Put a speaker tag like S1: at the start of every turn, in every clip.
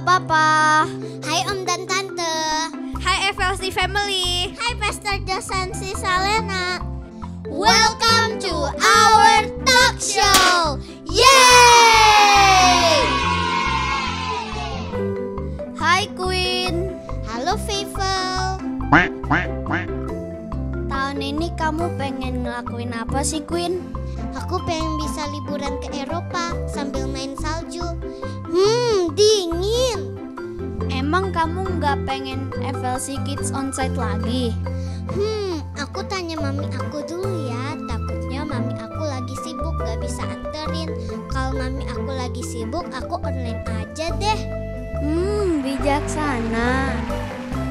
S1: Papa.
S2: Hai Om dan Tante.
S1: Hai FLC Family.
S2: Hai Pastor Josansi Salena. Welcome to our talk show. Yeay!
S1: Hai Queen.
S2: Halo Feivel.
S1: Tahun ini kamu pengen ngelakuin apa sih Queen?
S2: Aku pengen bisa liburan ke Eropa sambil main salju. Dingin.
S1: Emang kamu nggak pengen FLC Kids Onsite lagi?
S2: Aku tanya mami aku dulu ya. Takutnya mami aku lagi sibuk gak bisa anterin. Kalau mami aku lagi sibuk, aku online aja deh.
S1: Bijaksana.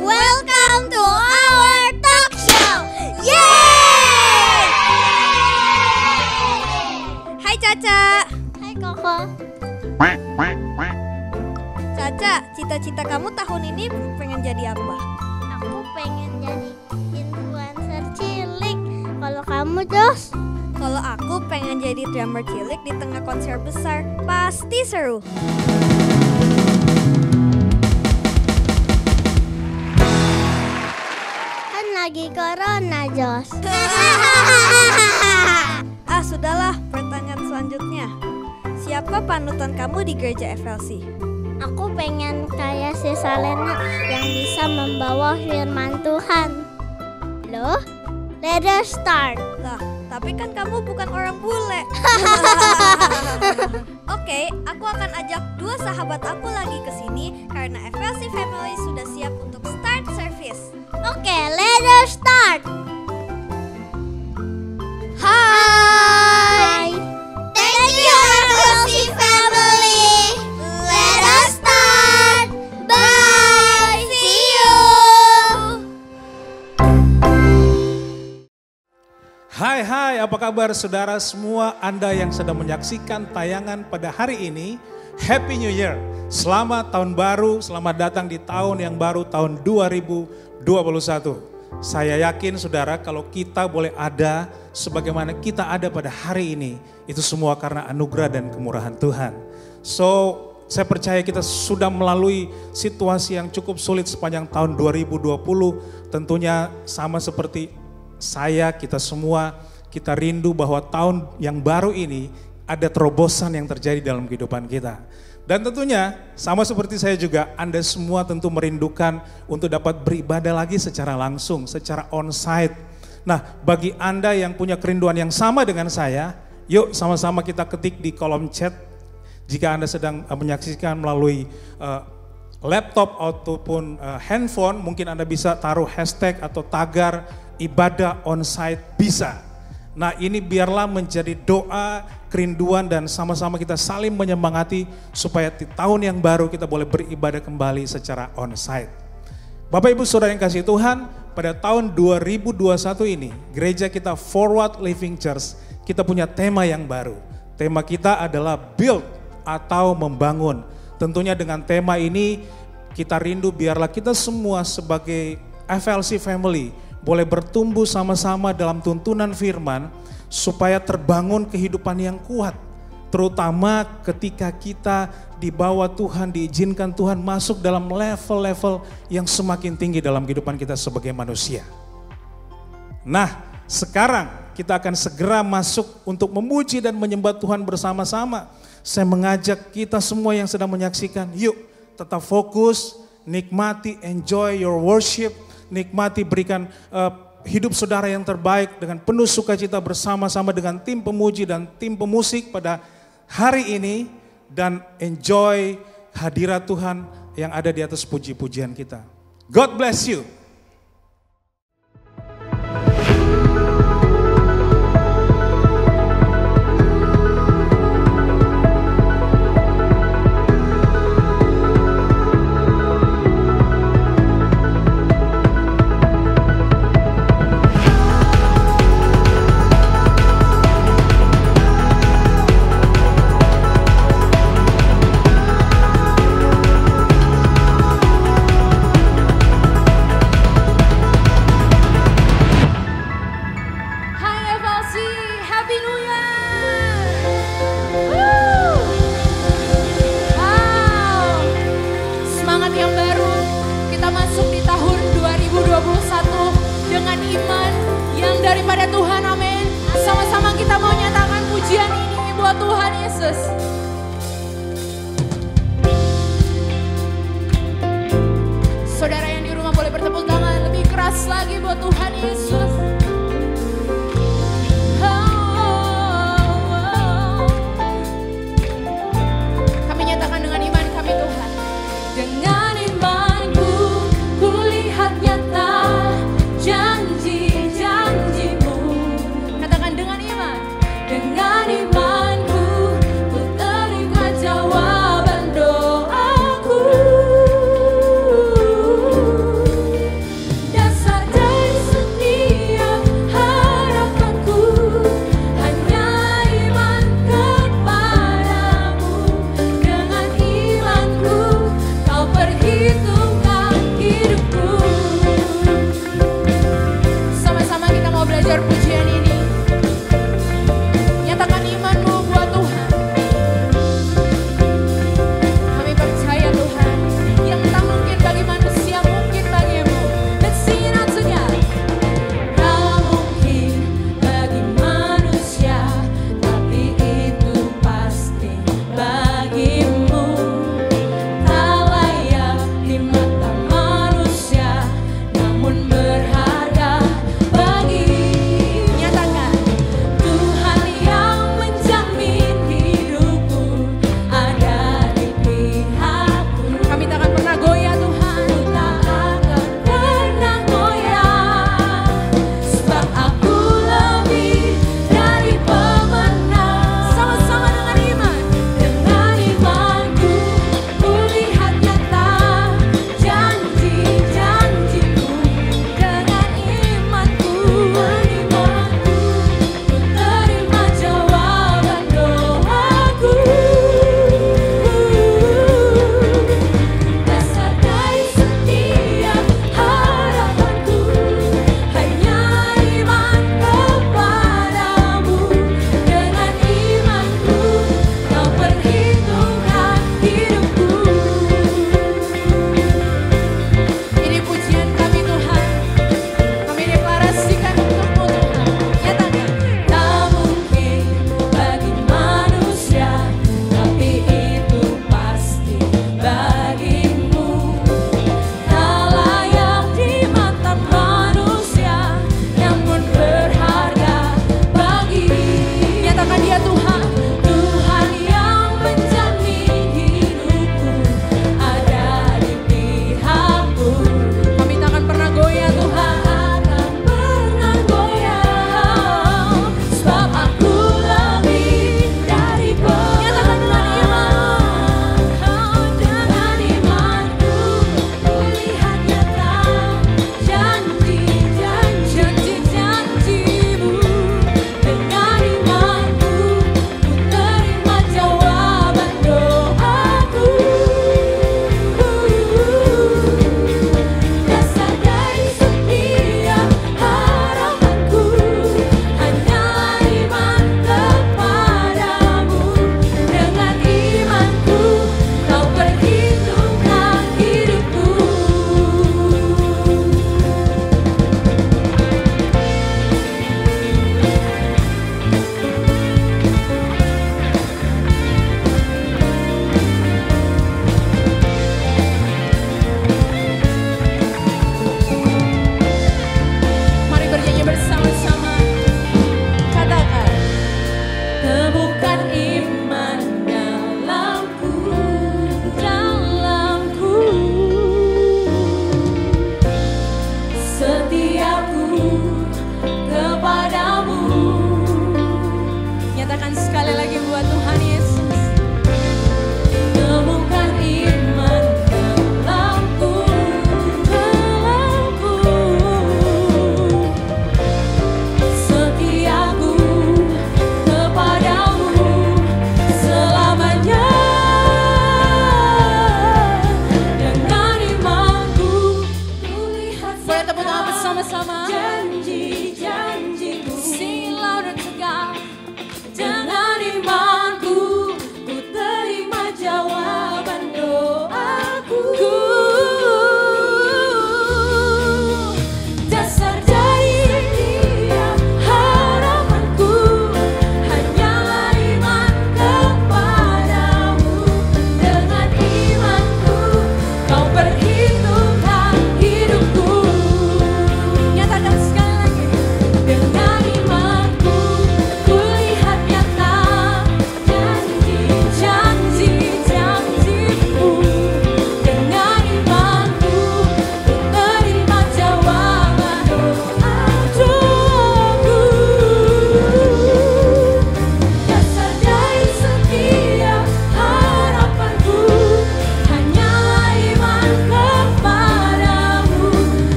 S2: Welcome to our talk show. Yeay!
S1: Hai Caca.
S2: Hai Koko.
S1: Caca, cita-cita kamu tahun ini pengen jadi apa?
S2: Aku pengen jadi influencer cilik. Kalau kamu, Jos?
S1: Kalau aku pengen jadi drummer cilik di tengah konser besar. Pasti seru.
S2: Kan lagi corona, Jos.
S1: Sudahlah, pertanyaan selanjutnya. Siapa panutan kamu di gereja FLC?
S2: Aku pengen kayak si Salena yang bisa membawa firman Tuhan. Loh? Let us start.
S1: Lah, tapi kan kamu bukan orang bule. Oke, aku akan ajak dua sahabat aku lagi ke sini karena FLC Family sudah siap untuk start service.
S2: Oke, let us start.
S1: Hai.
S2: Thank you FLC Family. Let us start. Bye. See you.
S3: Hai, apa kabar saudara semua Anda yang sedang menyaksikan tayangan pada hari ini? Happy New Year, selamat tahun baru, selamat datang di tahun yang baru tahun 2021. Saya yakin saudara kalau kita boleh ada sebagaimana kita ada pada hari ini, itu semua karena anugerah dan kemurahan Tuhan. So, saya percaya kita sudah melalui situasi yang cukup sulit sepanjang tahun 2020, tentunya sama seperti saya, kita semua, kita rindu bahwa tahun yang baru ini ada terobosan yang terjadi dalam kehidupan kita. Dan tentunya sama seperti saya juga, Anda semua tentu merindukan untuk dapat beribadah lagi secara langsung, secara onsite. Nah, bagi Anda yang punya kerinduan yang sama dengan saya, yuk sama-sama kita ketik di kolom chat. Jika Anda sedang menyaksikan melalui laptop ataupun handphone, mungkin Anda bisa taruh hashtag atau tagar ibadah onsite bisa. Nah, ini biarlah menjadi doa, kerinduan dan sama-sama kita saling menyemangati supaya di tahun yang baru kita boleh beribadah kembali secara onsite. Bapak Ibu Saudara yang kasih Tuhan, pada tahun 2021 ini gereja kita Forward Living Church, kita punya tema yang baru. Tema kita adalah build atau membangun. Tentunya dengan tema ini kita rindu biarlah kita semua sebagai FLC Family boleh bertumbuh sama-sama dalam tuntunan firman supaya terbangun kehidupan yang kuat. Terutama ketika kita dibawa Tuhan, diizinkan Tuhan masuk dalam level-level yang semakin tinggi dalam kehidupan kita sebagai manusia. Nah, sekarang kita akan segera masuk untuk memuji dan menyembah Tuhan bersama-sama. Saya mengajak kita semua yang sedang menyaksikan, yuk tetap fokus, nikmati, enjoy your worship, nikmati, berikan hidup saudara yang terbaik dengan penuh sukacita bersama-sama dengan tim pemuji dan tim pemusik pada hari ini. Dan enjoy hadirat Tuhan yang ada di atas puji-pujian kita. God bless you.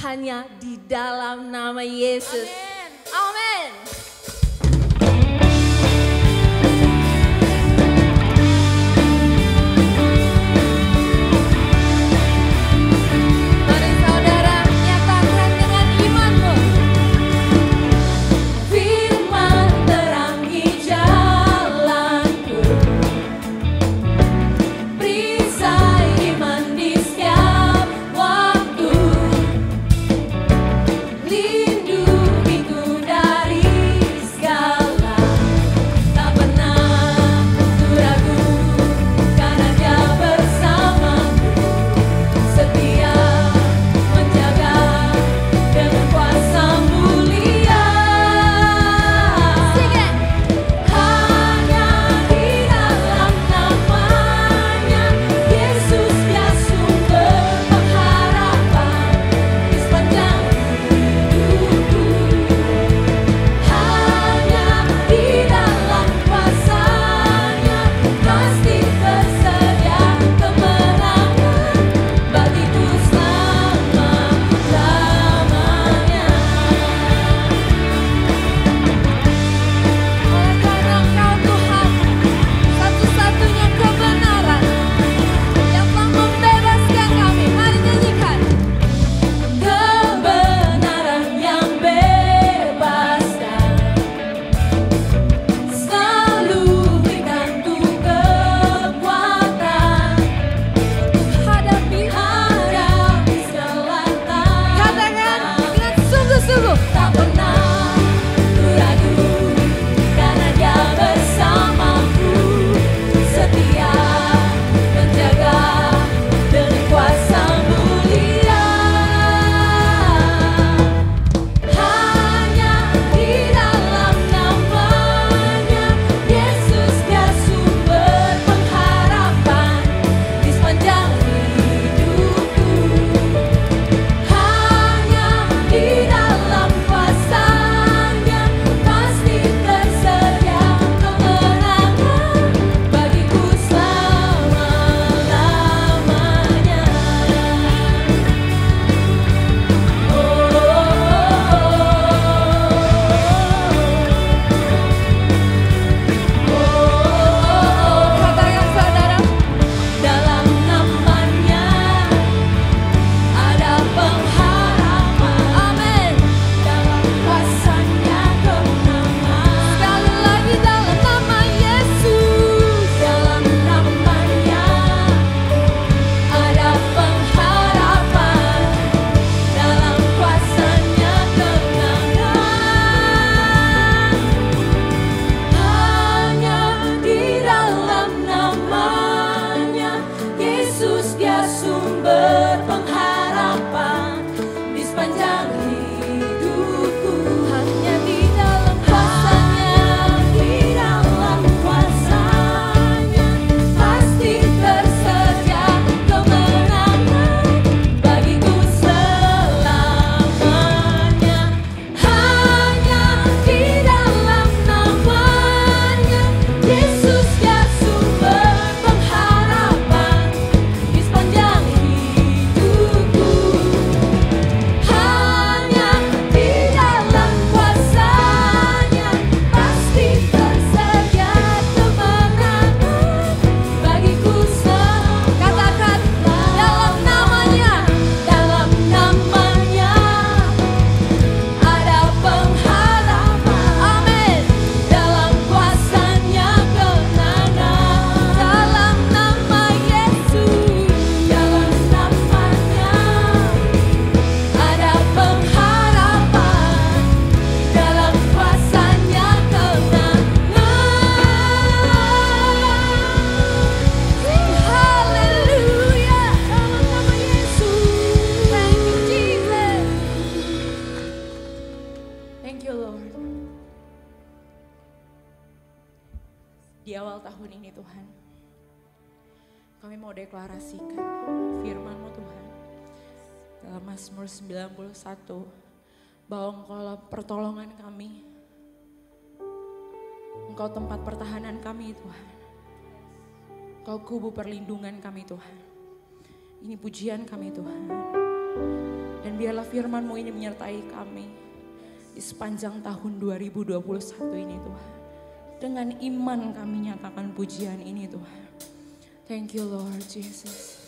S4: hanya di dalam nama Yesus. Amin. Mari saudara nyatakan dengan imanmu. Firman terangi jalanku, perisai iman di setiap waktu, lindungi
S5: di awal tahun ini Tuhan. Kami mau deklarasikan firman-Mu Tuhan. Dalam Mazmur 91, bahwa Engkaulah pertolongan kami. Engkau tempat pertahanan kami Tuhan. Engkau kubu perlindungan kami Tuhan. Ini pujian kami Tuhan. Dan biarlah firman-Mu ini menyertai kami di sepanjang tahun 2021 ini Tuhan. Dengan iman kami nyatakan pujian ini Tuhan. Thank you Lord Jesus.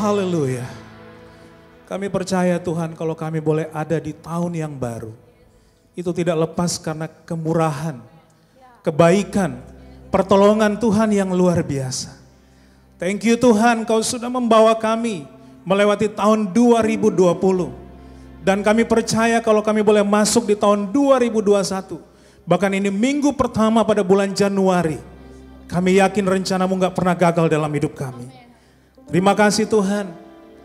S3: Haleluya. Kami percaya Tuhan kalau kami boleh ada di tahun yang baru. Itu tidak lepas karena kemurahan, kebaikan, pertolongan Tuhan yang luar biasa. Thank you Tuhan, Kau sudah membawa kami melewati tahun 2020. Dan kami percaya kalau kami boleh masuk di tahun 2021. Bahkan ini minggu pertama pada bulan Januari. Kami yakin rencana-Mu gak pernah gagal dalam hidup kami. Terima kasih Tuhan.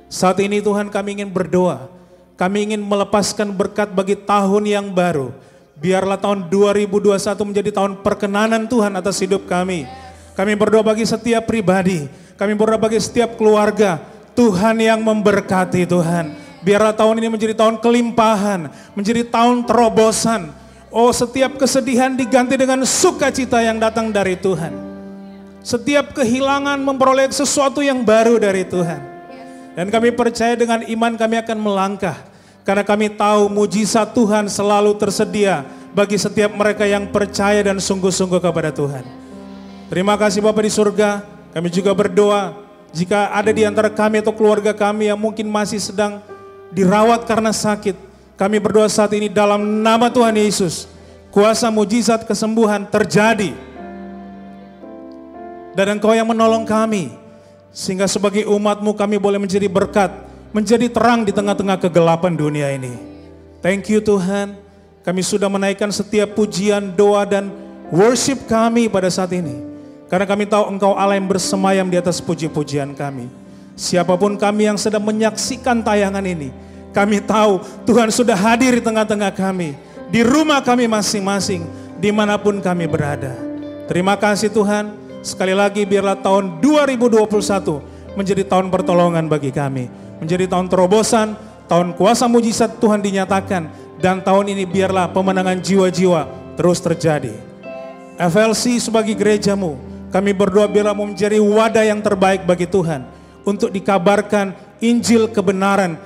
S3: Saat ini Tuhan kami ingin berdoa. Kami ingin melepaskan berkat bagi tahun yang baru. Biarlah tahun 2021 menjadi tahun perkenanan Tuhan atas hidup kami. Kami berdoa bagi setiap pribadi. Kami berdoa bagi setiap keluarga. Tuhan yang memberkati Tuhan. Biarlah tahun ini menjadi tahun kelimpahan. Menjadi tahun terobosan. Oh, setiap kesedihan diganti dengan sukacita yang datang dari Tuhan. Setiap kehilangan memperoleh sesuatu yang baru dari Tuhan. Dan kami percaya dengan iman kami akan melangkah. Karena kami tahu mujizat Tuhan selalu tersedia bagi setiap mereka yang percaya dan sungguh-sungguh kepada Tuhan. Terima kasih Bapa di surga. Kami juga berdoa jika ada di antara kami atau keluarga kami yang mungkin masih sedang dirawat karena sakit. Kami berdoa saat ini dalam nama Tuhan Yesus. Kuasa mujizat kesembuhan terjadi. Dan Engkau yang menolong kami. Sehingga sebagai umat-Mu kami boleh menjadi berkat, menjadi terang di tengah-tengah kegelapan dunia ini. Thank you Tuhan, kami sudah menaikkan setiap pujian, doa dan worship kami pada saat ini. Karena kami tahu Engkau Allah yang bersemayam di atas puji-pujian kami. Siapapun kami yang sedang menyaksikan tayangan ini, kami tahu Tuhan sudah hadir di tengah-tengah kami, di rumah kami masing-masing, dimanapun kami berada. Terima kasih Tuhan. Sekali lagi biarlah tahun 2021 menjadi tahun pertolongan bagi kami. Menjadi tahun terobosan, tahun kuasa mujizat Tuhan dinyatakan. Dan tahun ini biarlah pemenangan jiwa-jiwa terus terjadi. FLC sebagai gereja-Mu, kami berdoa biarlah menjadi wadah yang terbaik bagi Tuhan. Untuk dikabarkan Injil kebenaran,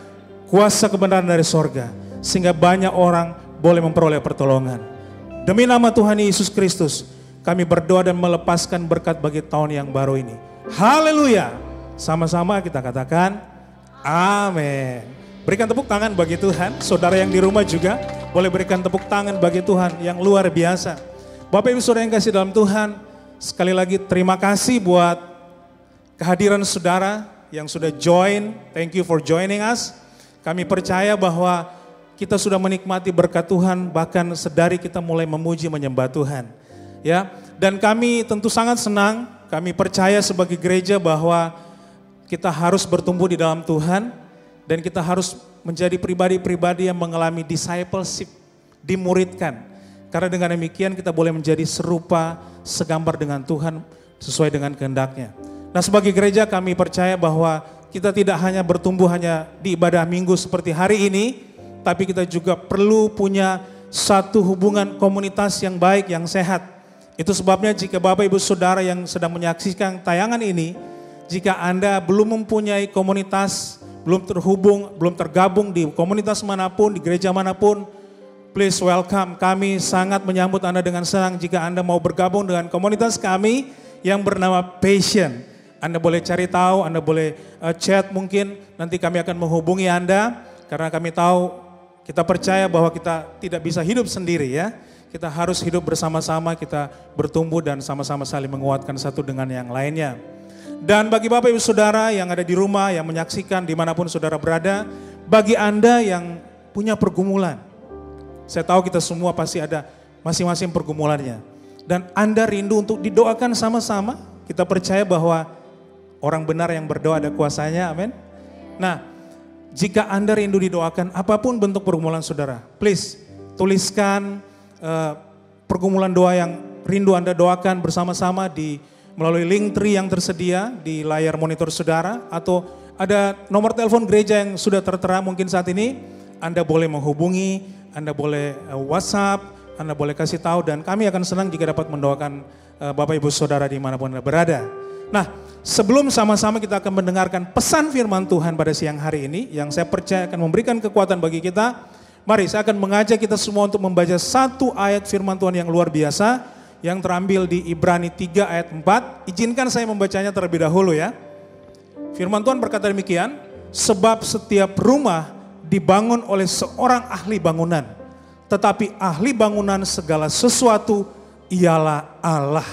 S3: kuasa kebenaran dari sorga. Sehingga banyak orang boleh memperoleh pertolongan. Demi nama Tuhan Yesus Kristus, kami berdoa dan melepaskan berkat bagi tahun yang baru ini. Haleluya. Sama-sama kita katakan amin. Berikan tepuk tangan bagi Tuhan. Saudara yang di rumah juga boleh berikan tepuk tangan bagi Tuhan yang luar biasa. Bapak Ibu Saudara yang kasih dalam Tuhan, sekali lagi terima kasih buat kehadiran saudara yang sudah join. Thank you for joining us. Kami percaya bahwa kita sudah menikmati berkat Tuhan, bahkan sedari kita mulai memuji menyembah Tuhan. Ya, dan kami tentu sangat senang, kami percaya sebagai gereja bahwa kita harus bertumbuh di dalam Tuhan dan kita harus menjadi pribadi-pribadi yang mengalami discipleship, dimuridkan. Karena dengan demikian kita boleh menjadi serupa, segambar dengan Tuhan sesuai dengan kehendak-Nya. Nah, sebagai gereja kami percaya bahwa kita tidak hanya bertumbuh hanya di ibadah minggu seperti hari ini, tapi kita juga perlu punya satu hubungan komunitas yang baik, yang sehat. Itu sebabnya jika Bapak Ibu Saudara yang sedang menyaksikan tayangan ini, jika Anda belum mempunyai komunitas, belum terhubung, belum tergabung di komunitas manapun, di gereja manapun, please welcome. Kami sangat menyambut Anda dengan senang jika Anda mau bergabung dengan komunitas kami yang bernama Passion. Anda boleh cari tahu, Anda boleh chat mungkin, nanti kami akan menghubungi Anda, karena kami tahu, kita percaya bahwa kita tidak bisa hidup sendiri ya. Kita harus hidup bersama-sama, kita bertumbuh dan sama-sama saling menguatkan satu dengan yang lainnya. Dan bagi Bapak Ibu Saudara yang ada di rumah, yang menyaksikan dimanapun saudara berada, bagi Anda yang punya pergumulan, saya tahu kita semua pasti ada masing-masing pergumulannya. Dan Anda rindu untuk didoakan sama-sama, kita percaya bahwa orang benar yang berdoa ada kuasanya, amin. Nah, jika Anda rindu didoakan, apapun bentuk pergumulan saudara, please tuliskan pergumulan doa yang rindu Anda doakan bersama-sama melalui link tree yang tersedia di layar monitor saudara, atau ada nomor telepon gereja yang sudah tertera mungkin saat ini. Anda boleh menghubungi, Anda boleh WhatsApp, Anda boleh kasih tahu, dan kami akan senang jika dapat mendoakan Bapak Ibu Saudara dimanapun Anda berada. Nah, sebelum sama-sama kita akan mendengarkan pesan firman Tuhan pada siang hari ini, yang saya percaya akan memberikan kekuatan bagi kita, mari saya akan mengajak kita semua untuk membaca satu ayat firman Tuhan yang luar biasa yang terambil di Ibrani 3 ayat 4. Izinkan saya membacanya terlebih dahulu ya. Firman Tuhan berkata demikian, sebab setiap rumah dibangun oleh seorang ahli bangunan, tetapi ahli bangunan segala sesuatu ialah Allah.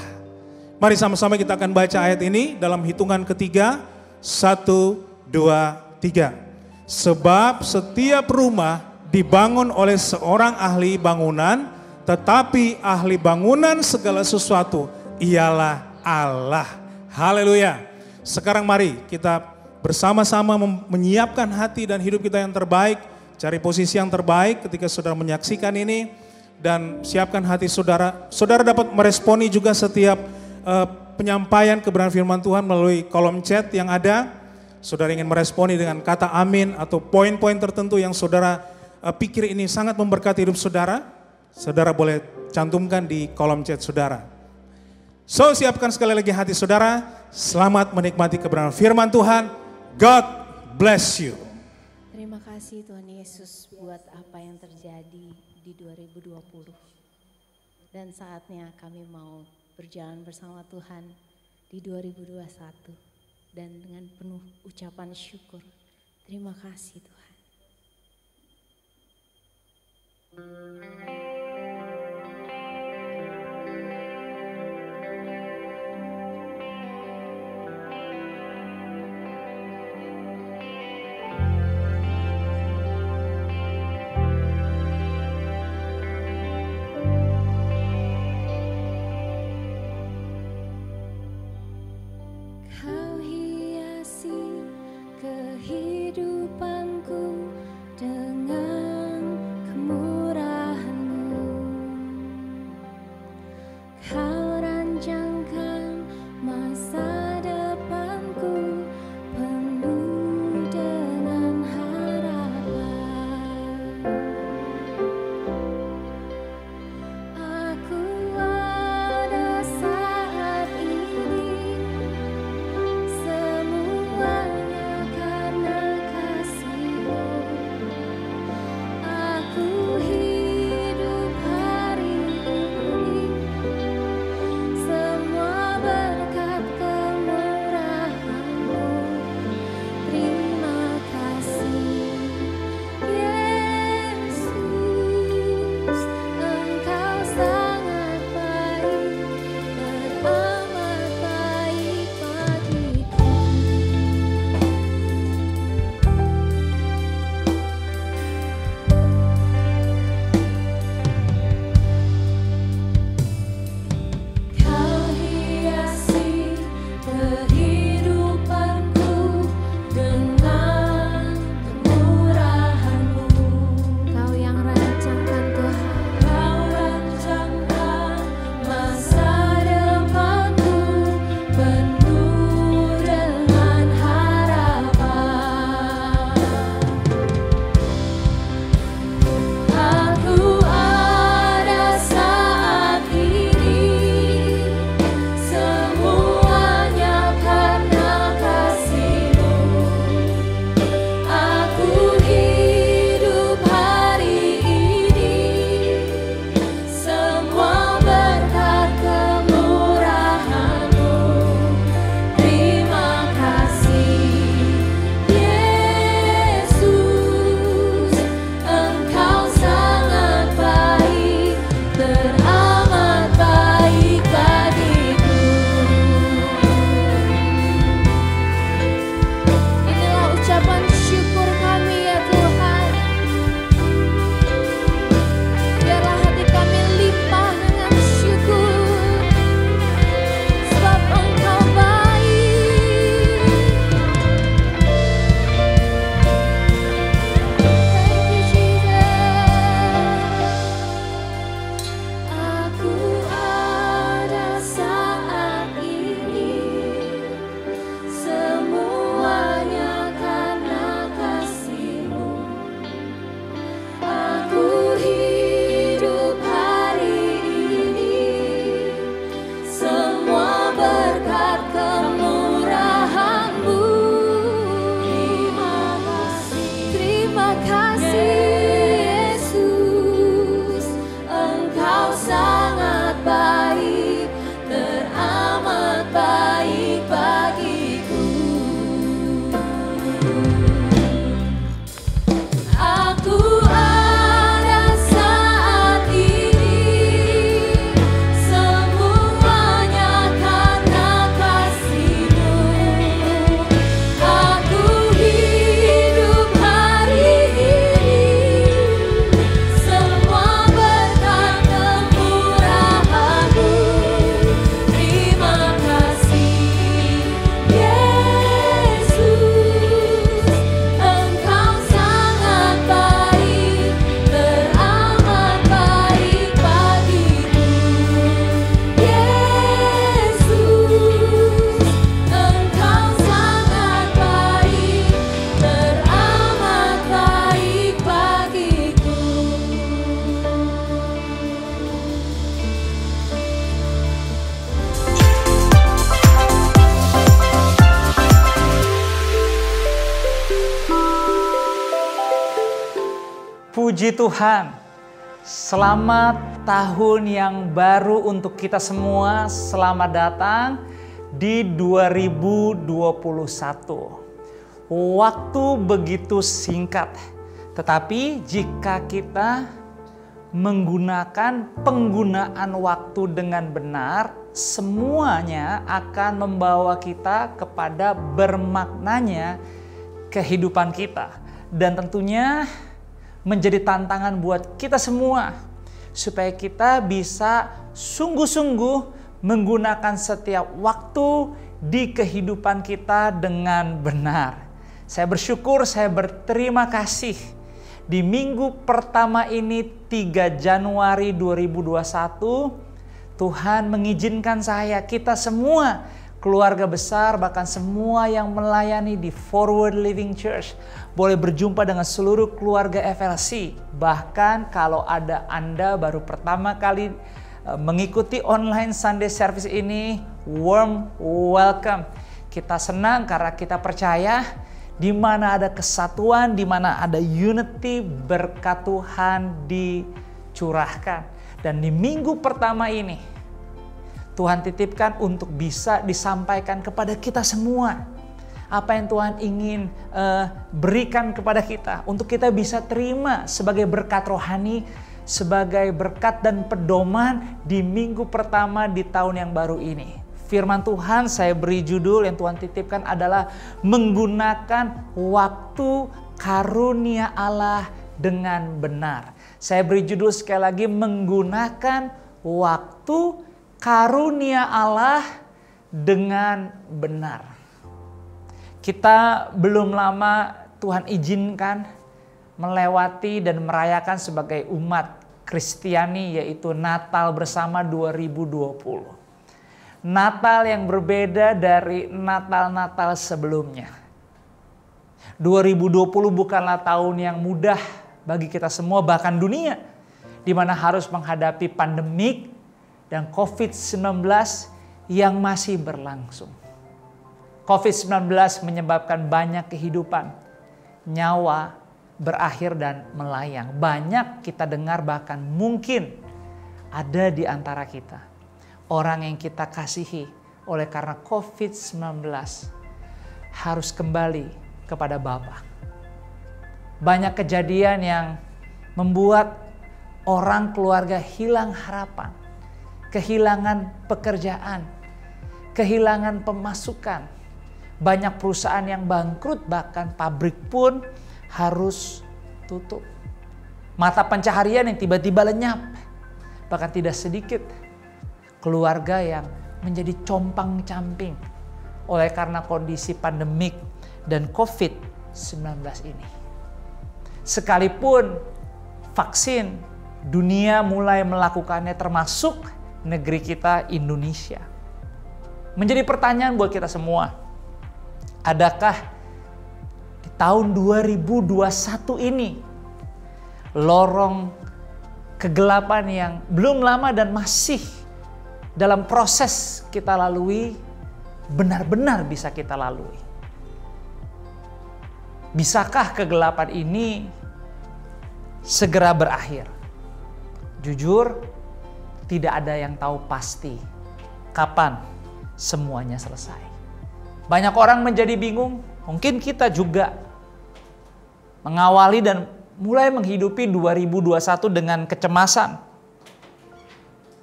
S3: Mari sama-sama kita akan baca ayat ini dalam hitungan ketiga. 1, 2, 3. Sebab setiap rumah dibangun oleh seorang ahli bangunan, tetapi ahli bangunan segala sesuatu ialah Allah. Haleluya. Sekarang mari kita bersama-sama menyiapkan hati dan hidup kita yang terbaik. Cari posisi yang terbaik ketika saudara menyaksikan ini. Dan siapkan hati saudara. Saudara dapat meresponi juga setiap penyampaian kebenaran firman Tuhan melalui kolom chat yang ada. Saudara ingin meresponi dengan kata amin atau poin-poin tertentu yang saudara pikir ini sangat memberkati hidup saudara. Saudara boleh cantumkan di kolom chat saudara. So, siapkan sekali lagi hati saudara. Selamat menikmati kebenaran firman Tuhan. God bless you.
S4: Terima kasih Tuhan Yesus buat apa yang terjadi di 2020. Dan saatnya kami mau berjalan bersama Tuhan di 2021. Dan dengan penuh ucapan syukur. Terima kasih Tuhan.
S6: Kau hiasi kehidupanku dengan kemurahan Aku ada saat ini, semuanya karena kasih-Mu. Aku hidup hari ini, semua berkat kemurahan-Mu. Terima kasih Yesus, Engkau sangat baik, teramat baik bagiku. Yesus, Engkau sangat baik, teramat baik bagiku.
S7: Puji Tuhan, selamat tahun yang baru untuk kita semua. Selamat datang di 2021. Waktu begitu singkat, tetapi jika kita menggunakan penggunaan waktu dengan benar, semuanya akan membawa kita kepada bermaknanya kehidupan kita. Dan tentunya menjadi tantangan buat kita semua supaya kita bisa sungguh-sungguh menggunakan setiap waktu di kehidupan kita dengan benar. Saya bersyukur, saya berterima kasih di minggu pertama ini 3 Januari 2021 Tuhan mengizinkan kita semua, keluarga besar, bahkan semua yang melayani di Forward Living Church boleh berjumpa dengan seluruh keluarga FLC. Bahkan kalau ada Anda baru pertama kali mengikuti online Sunday service ini, warm welcome. Kita senang karena kita percaya di mana ada kesatuan, di mana ada unity, berkat Tuhan dicurahkan. Dan di minggu pertama ini Tuhan titipkan untuk bisa disampaikan kepada kita semua. Apa yang Tuhan ingin berikan kepada kita. Untuk kita bisa terima sebagai berkat rohani, sebagai berkat dan pedoman di minggu pertama di tahun yang baru ini. Firman Tuhan saya beri judul yang Tuhan titipkan adalah menggunakan waktu karunia Allah dengan benar. Saya beri judul sekali lagi, menggunakan waktu karunia Allah dengan benar. Kita belum lama Tuhan izinkan melewati dan merayakan sebagai umat Kristiani, yaitu Natal bersama 2020. Natal yang berbeda dari Natal-Natal sebelumnya. 2020 bukanlah tahun yang mudah bagi kita semua, bahkan dunia, di mana harus menghadapi pandemik dan COVID-19 yang masih berlangsung. COVID-19 menyebabkan banyak kehidupan, nyawa berakhir dan melayang. Banyak kita dengar, bahkan mungkin ada di antara kita orang yang kita kasihi oleh karena COVID-19 harus kembali kepada Bapa. Banyak kejadian yang membuat orang keluarga hilang harapan, kehilangan pekerjaan, kehilangan pemasukan. Banyak perusahaan yang bangkrut, bahkan pabrik pun harus tutup. Mata pencaharian yang tiba-tiba lenyap. Bahkan tidak sedikit keluarga yang menjadi compang-camping oleh karena kondisi pandemik dan COVID-19 ini. Sekalipun vaksin, dunia mulai melakukannya, termasuk negeri kita Indonesia. Menjadi pertanyaan buat kita semua, adakah di tahun 2021 ini lorong kegelapan yang belum lama dan masih dalam proses kita lalui benar-benar bisa kita lalui? Bisakah kegelapan ini segera berakhir? Jujur, tidak ada yang tahu pasti kapan semuanya selesai. Banyak orang menjadi bingung Mungkin kita juga mengawali dan mulai menghidupi 2021 dengan kecemasan.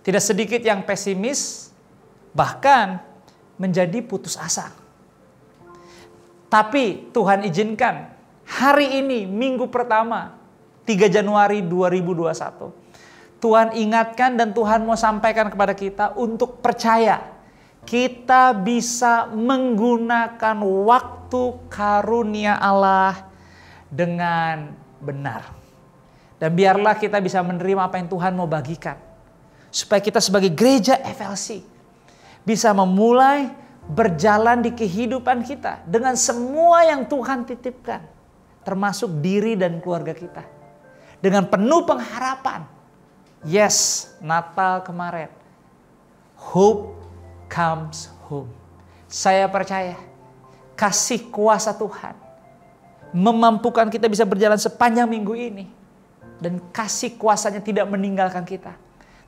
S7: Tidak sedikit yang pesimis, bahkan menjadi putus asa. Tapi Tuhan izinkan hari ini, minggu pertama, 3 Januari 2021. Tuhan ingatkan dan Tuhan mau sampaikan kepada kita untuk percaya. Kita bisa menggunakan waktu karunia Allah dengan benar. Dan biarlah kita bisa menerima apa yang Tuhan mau bagikan. Supaya kita sebagai gereja FLC bisa memulai berjalan di kehidupan kita dengan semua yang Tuhan titipkan. Termasuk diri dan keluarga kita. Dengan penuh pengharapan. Yes, Natal kemarin. Hope comes home. Saya percaya kasih kuasa Tuhan memampukan kita bisa berjalan sepanjang minggu ini. Dan kasih kuasanya tidak meninggalkan kita.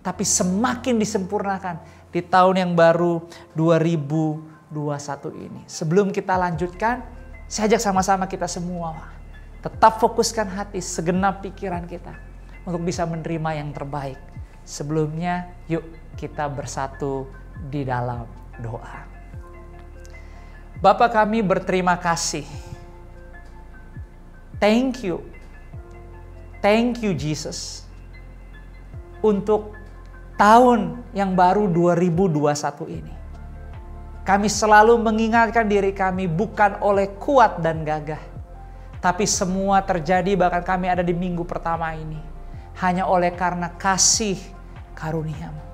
S7: Tapi semakin disempurnakan di tahun yang baru 2021 ini. Sebelum kita lanjutkan, saya ajak sama-sama kita semua tetap fokuskan hati, segenap pikiran kita untuk bisa menerima yang terbaik. Sebelumnya, yuk kita bersatu di dalam doa. Bapa kami berterima kasih. Thank you. Thank you Jesus. Untuk tahun yang baru 2021 ini. Kami selalu mengingatkan diri kami bukan oleh kuat dan gagah. Tapi semua terjadi bahkan kami ada di minggu pertama ini. Hanya oleh karena kasih karunia-Mu.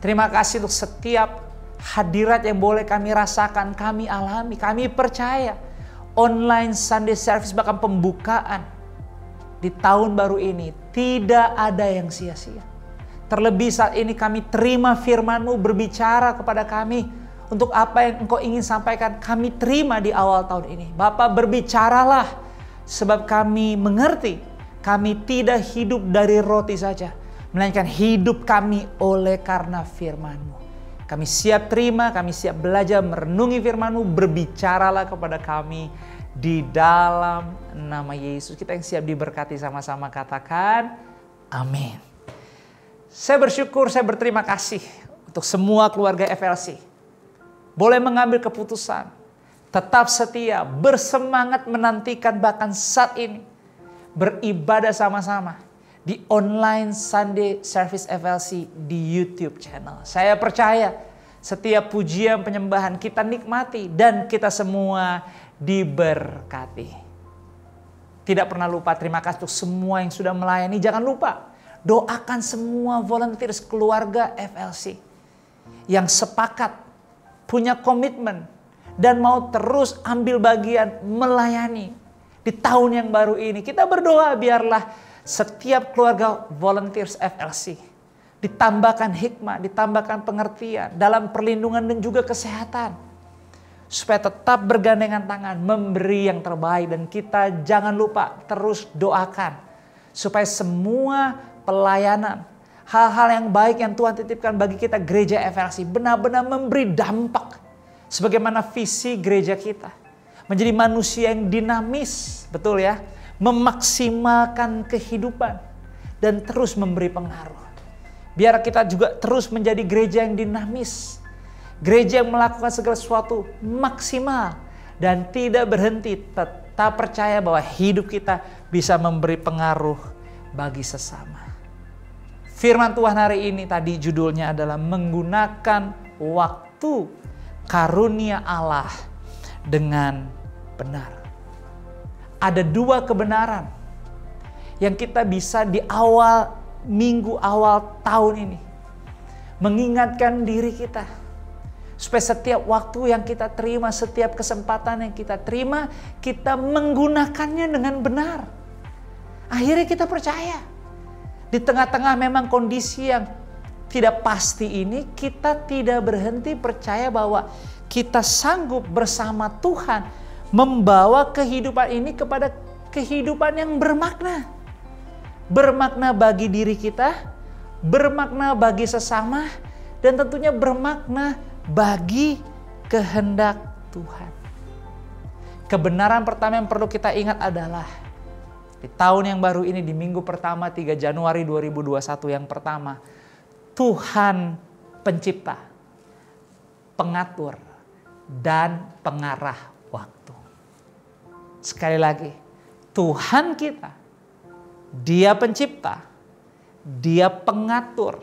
S7: Terima kasih untuk setiap hadirat yang boleh kami rasakan, kami alami, kami percaya. Online Sunday Service bahkan pembukaan di tahun baru ini tidak ada yang sia-sia. Terlebih saat ini kami terima firman-Mu berbicara kepada kami untuk apa yang Engkau ingin sampaikan. Kami terima di awal tahun ini. Bapa, berbicaralah sebab kami mengerti kami tidak hidup dari roti saja, melainkan hidup kami oleh karena firman-Mu. Kami siap terima, kami siap belajar merenungi firman-Mu. Berbicaralah kepada kami di dalam nama Yesus. Kita yang siap diberkati sama-sama katakan amin. Saya bersyukur, saya berterima kasih untuk semua keluarga FLC. Boleh mengambil keputusan, tetap setia, bersemangat menantikan bahkan saat ini. Beribadah sama-sama di online Sunday Service FLC di YouTube channel. Saya percaya setiap pujian penyembahan kita nikmati dan kita semua diberkati. Tidak pernah lupa terima kasih untuk semua yang sudah melayani. Jangan lupa doakan semua volunteers keluarga FLC yang sepakat, punya komitmen, dan mau terus ambil bagian melayani di tahun yang baru ini. Kita berdoa biarlah setiap keluarga volunteers FLC ditambahkan hikmah, ditambahkan pengertian dalam perlindungan dan juga kesehatan. Supaya tetap bergandengan tangan, memberi yang terbaik. Dan kita jangan lupa terus doakan supaya semua pelayanan, hal-hal yang baik yang Tuhan titipkan bagi kita gereja FLC benar-benar memberi dampak sebagaimana visi gereja kita. Menjadi manusia yang dinamis, betul ya, memaksimalkan kehidupan dan terus memberi pengaruh. Biar kita juga terus menjadi gereja yang dinamis, gereja yang melakukan segala sesuatu maksimal dan tidak berhenti, tetap percaya bahwa hidup kita bisa memberi pengaruh bagi sesama. Firman Tuhan hari ini tadi judulnya adalah menggunakan waktu karunia Allah dengan benar. Ada dua kebenaran yang kita bisa di awal minggu, awal tahun ini mengingatkan diri kita supaya setiap waktu yang kita terima, setiap kesempatan yang kita terima, kita menggunakannya dengan benar. Akhirnya kita percaya. Di tengah-tengah memang kondisi yang tidak pasti ini, kita tidak berhenti percaya bahwa kita sanggup bersama Tuhan membawa kehidupan ini kepada kehidupan yang bermakna. Bermakna bagi diri kita, bermakna bagi sesama, dan tentunya bermakna bagi kehendak Tuhan. Kebenaran pertama yang perlu kita ingat adalah di tahun yang baru ini, di minggu pertama 3 Januari 2021 yang pertama, Tuhan pencipta, pengatur, dan pengarah waktu. Sekali lagi, Tuhan kita, Dia pencipta, Dia pengatur,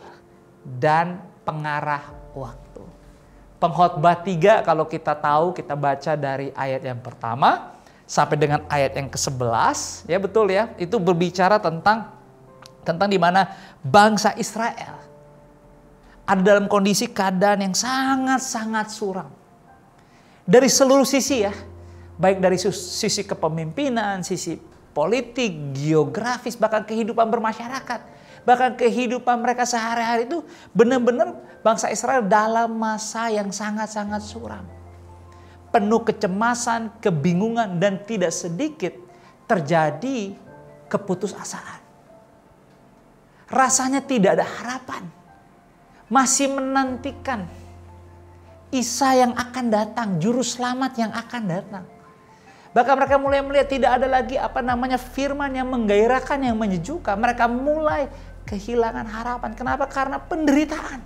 S7: dan pengarah waktu. Pengkhotbah 3 kalau kita tahu, kita baca dari ayat yang pertama sampai dengan ayat yang ke-11, ya betul ya, itu berbicara tentang di mana bangsa Israel ada dalam kondisi keadaan yang sangat-sangat suram. Dari seluruh sisi ya, baik dari sisi kepemimpinan, sisi politik, geografis, bahkan kehidupan bermasyarakat, bahkan kehidupan mereka sehari-hari itu benar-benar bangsa Israel dalam masa yang sangat-sangat suram. Penuh kecemasan, kebingungan, dan tidak sedikit terjadi keputusasaan. Rasanya tidak ada harapan. Masih menantikan Isa yang akan datang, juru selamat yang akan datang. Bahkan mereka mulai melihat tidak ada lagi firman yang menggairahkan, yang menyejukkan. Mereka mulai kehilangan harapan. Kenapa? Karena penderitaan.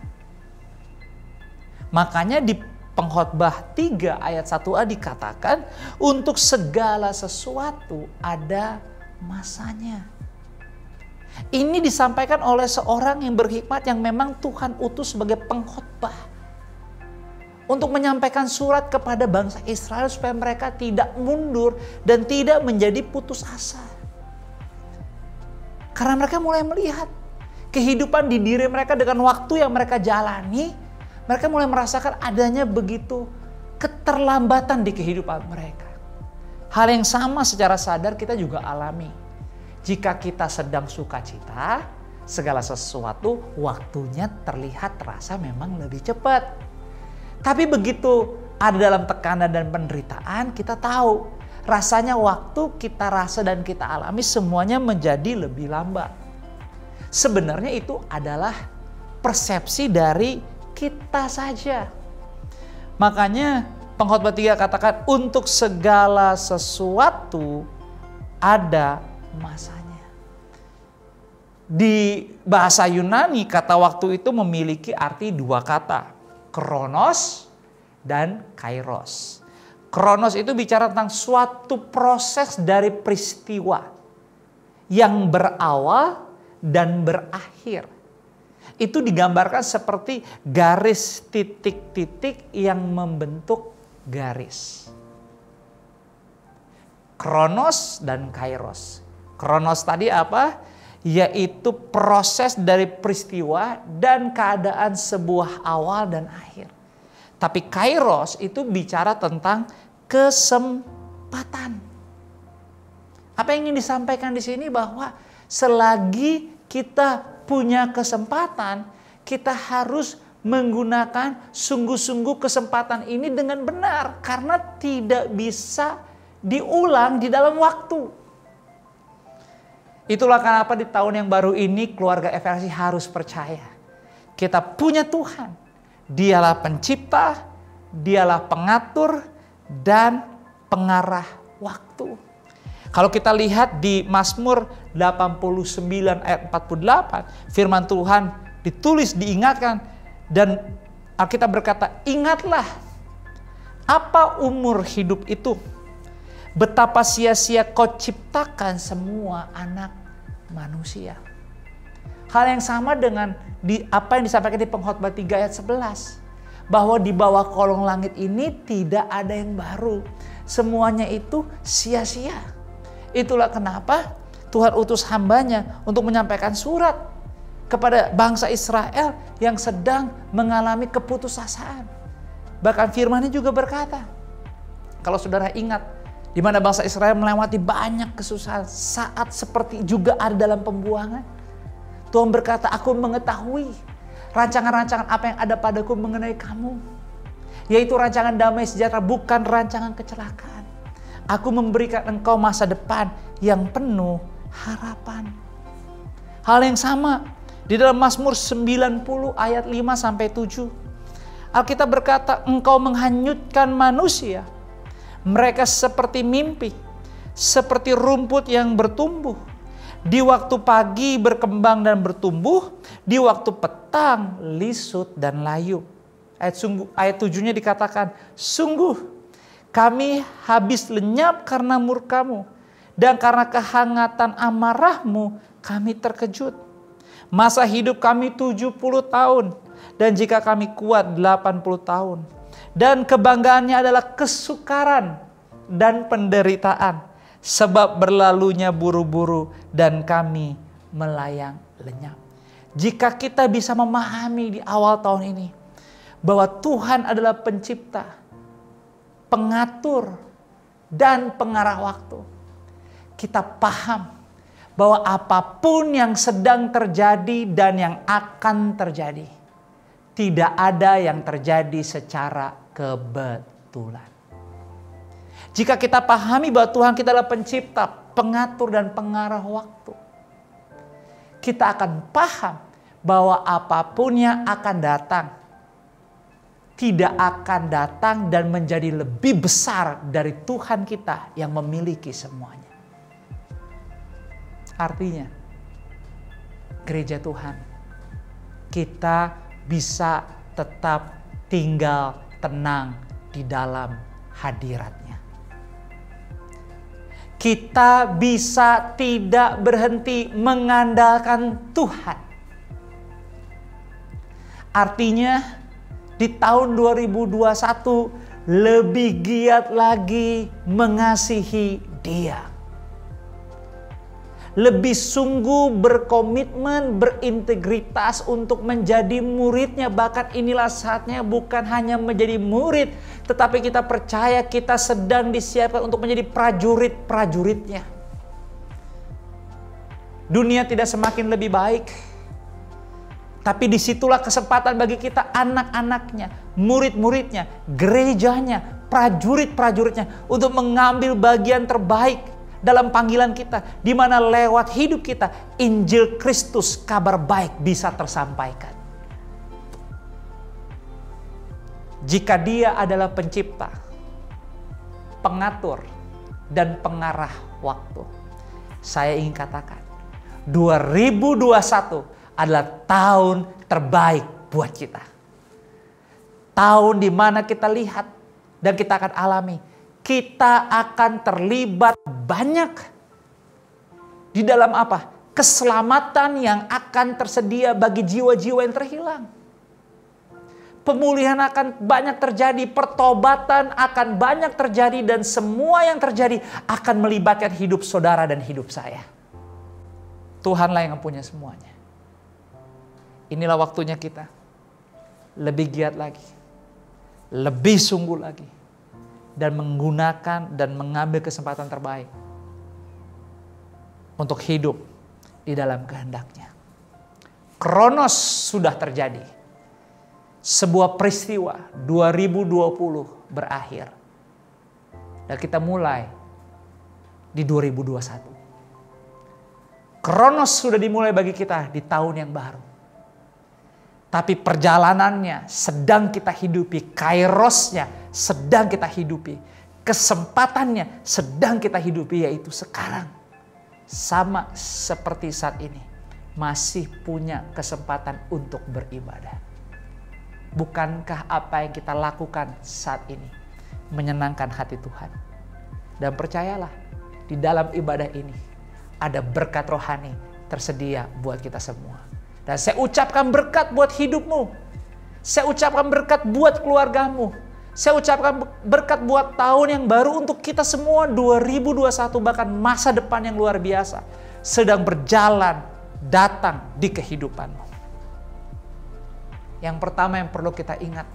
S7: Makanya di Pengkhotbah 3 ayat 1a dikatakan, untuk segala sesuatu ada masanya. Ini disampaikan oleh seorang yang berhikmat yang memang Tuhan utus sebagai pengkhotbah. Untuk menyampaikan surat kepada bangsa Israel supaya mereka tidak mundur dan tidak menjadi putus asa. Karena mereka mulai melihat kehidupan di diri mereka dengan waktu yang mereka jalani. Mereka mulai merasakan adanya begitu keterlambatan di kehidupan mereka. Hal yang sama secara sadar kita juga alami. Jika kita sedang sukacita, segala sesuatu waktunya terlihat terasa memang lebih cepat. Tapi begitu ada dalam tekanan dan penderitaan, kita tahu rasanya waktu kita rasa dan kita alami semuanya menjadi lebih lambat. Sebenarnya itu adalah persepsi dari kita saja. Makanya Pengkhotbah 3 katakan untuk segala sesuatu ada masanya. Di bahasa Yunani kata waktu itu memiliki arti 2 kata. Kronos dan kairos. Kronos itu bicara tentang suatu proses dari peristiwa yang berawal dan berakhir. Itu digambarkan seperti garis titik-titik yang membentuk garis. Kronos dan kairos. Kronos tadi apa? Yaitu proses dari peristiwa dan keadaan sebuah awal dan akhir. Tapi kairos itu bicara tentang kesempatan. Apa yang ingin disampaikan di sini bahwa selagi kita punya kesempatan, kita harus menggunakan sungguh-sungguh kesempatan ini dengan benar. Karena tidak bisa diulang di dalam waktu. Itulah kenapa di tahun yang baru ini keluarga FLC harus percaya. Kita punya Tuhan. Dialah pencipta, Dialah pengatur, dan pengarah waktu. Kalau kita lihat di Mazmur 89 ayat 48, firman Tuhan ditulis, diingatkan, dan Alkitab berkata, ingatlah apa umur hidup itu. Betapa sia-sia kau ciptakan semua anak manusia. Hal yang sama dengan apa yang disampaikan di Pengkhotbah 3 ayat 11. Bahwa di bawah kolong langit ini tidak ada yang baru. Semuanya itu sia-sia. Itulah kenapa Tuhan utus hambanya untuk menyampaikan surat kepada bangsa Israel yang sedang mengalami keputusasaan. Bahkan firman-Nya juga berkata, kalau saudara ingat, di mana bangsa Israel melewati banyak kesusahan saat seperti juga ada dalam pembuangan. Tuhan berkata, aku mengetahui rancangan-rancangan apa yang ada padaku mengenai kamu. Yaitu rancangan damai sejahtera, bukan rancangan kecelakaan. Aku memberikan engkau masa depan yang penuh harapan. Hal yang sama di dalam Mazmur 90 ayat 5-7. Alkitab berkata, engkau menghanyutkan manusia, Mereka seperti mimpi, seperti rumput yang bertumbuh. Di waktu pagi berkembang dan bertumbuh, di waktu petang lisut dan layu. Ayat 7-nya dikatakan, sungguh kami habis lenyap karena murka-Mu, dan karena kehangatan amarah-Mu kami terkejut. Masa hidup kami 70 tahun, dan jika kami kuat 80 tahun. Dan kebanggaannya adalah kesukaran dan penderitaan, sebab berlalunya buru-buru dan kami melayang lenyap. Jika kita bisa memahami di awal tahun ini bahwa Tuhan adalah pencipta, pengatur, dan pengarah waktu, kita paham bahwa apapun yang sedang terjadi dan yang akan terjadi, tidak ada yang terjadi secara kebetulan. Jika kita pahami bahwa Tuhan kita adalah pencipta, pengatur, dan pengarah waktu, kita akan paham bahwa apapun yang akan datang, tidak akan datang dan menjadi lebih besar dari Tuhan kita yang memiliki semuanya. Artinya, gereja Tuhan, kita bisa tetap tinggal tenang di dalam hadirat-Nya. Kita bisa tidak berhenti mengandalkan Tuhan. Artinya, di tahun 2021 lebih giat lagi mengasihi Dia. Lebih sungguh berkomitmen, berintegritas untuk menjadi murid-Nya. Bahkan inilah saatnya bukan hanya menjadi murid, tetapi kita percaya kita sedang disiapkan untuk menjadi prajurit-prajurit-Nya. Dunia tidak semakin lebih baik, tapi disitulah kesempatan bagi kita, anak-anaknya, murid-muridnya, gerejanya, prajurit-prajuritnya, untuk mengambil bagian terbaik dalam panggilan kita, di mana lewat hidup kita, Injil Kristus, kabar baik bisa tersampaikan. Jika Dia adalah pencipta, pengatur, dan pengarah waktu, saya ingin katakan, 2021 adalah tahun terbaik buat kita. Tahun di mana kita lihat dan kita akan alami, kita akan terlibat banyak di dalam apa? Keselamatan yang akan tersedia bagi jiwa-jiwa yang terhilang. Pemulihan akan banyak terjadi, pertobatan akan banyak terjadi, dan semua yang terjadi akan melibatkan hidup saudara dan hidup saya. Tuhanlah yang punya semuanya. Inilah waktunya kita lebih giat lagi, lebih sungguh lagi, dan menggunakan dan mengambil kesempatan terbaik untuk hidup di dalam kehendak-Nya. Kronos sudah terjadi. Sebuah peristiwa 2020 berakhir. Dan kita mulai di 2021. Kronos sudah dimulai bagi kita di tahun yang baru. Tapi perjalanannya sedang kita hidupi, kairosnya sedang kita hidupi, kesempatannya sedang kita hidupi, yaitu sekarang. Sama seperti saat ini, masih punya kesempatan untuk beribadah. Bukankah apa yang kita lakukan saat ini menyenangkan hati Tuhan? Dan percayalah, di dalam ibadah ini ada berkat rohani tersedia buat kita semua. Dan saya ucapkan berkat buat hidupmu. Saya ucapkan berkat buat keluargamu. Saya ucapkan berkat buat tahun yang baru untuk kita semua, 2021, bahkan masa depan yang luar biasa sedang berjalan datang di kehidupanmu. Yang pertama yang perlu kita ingat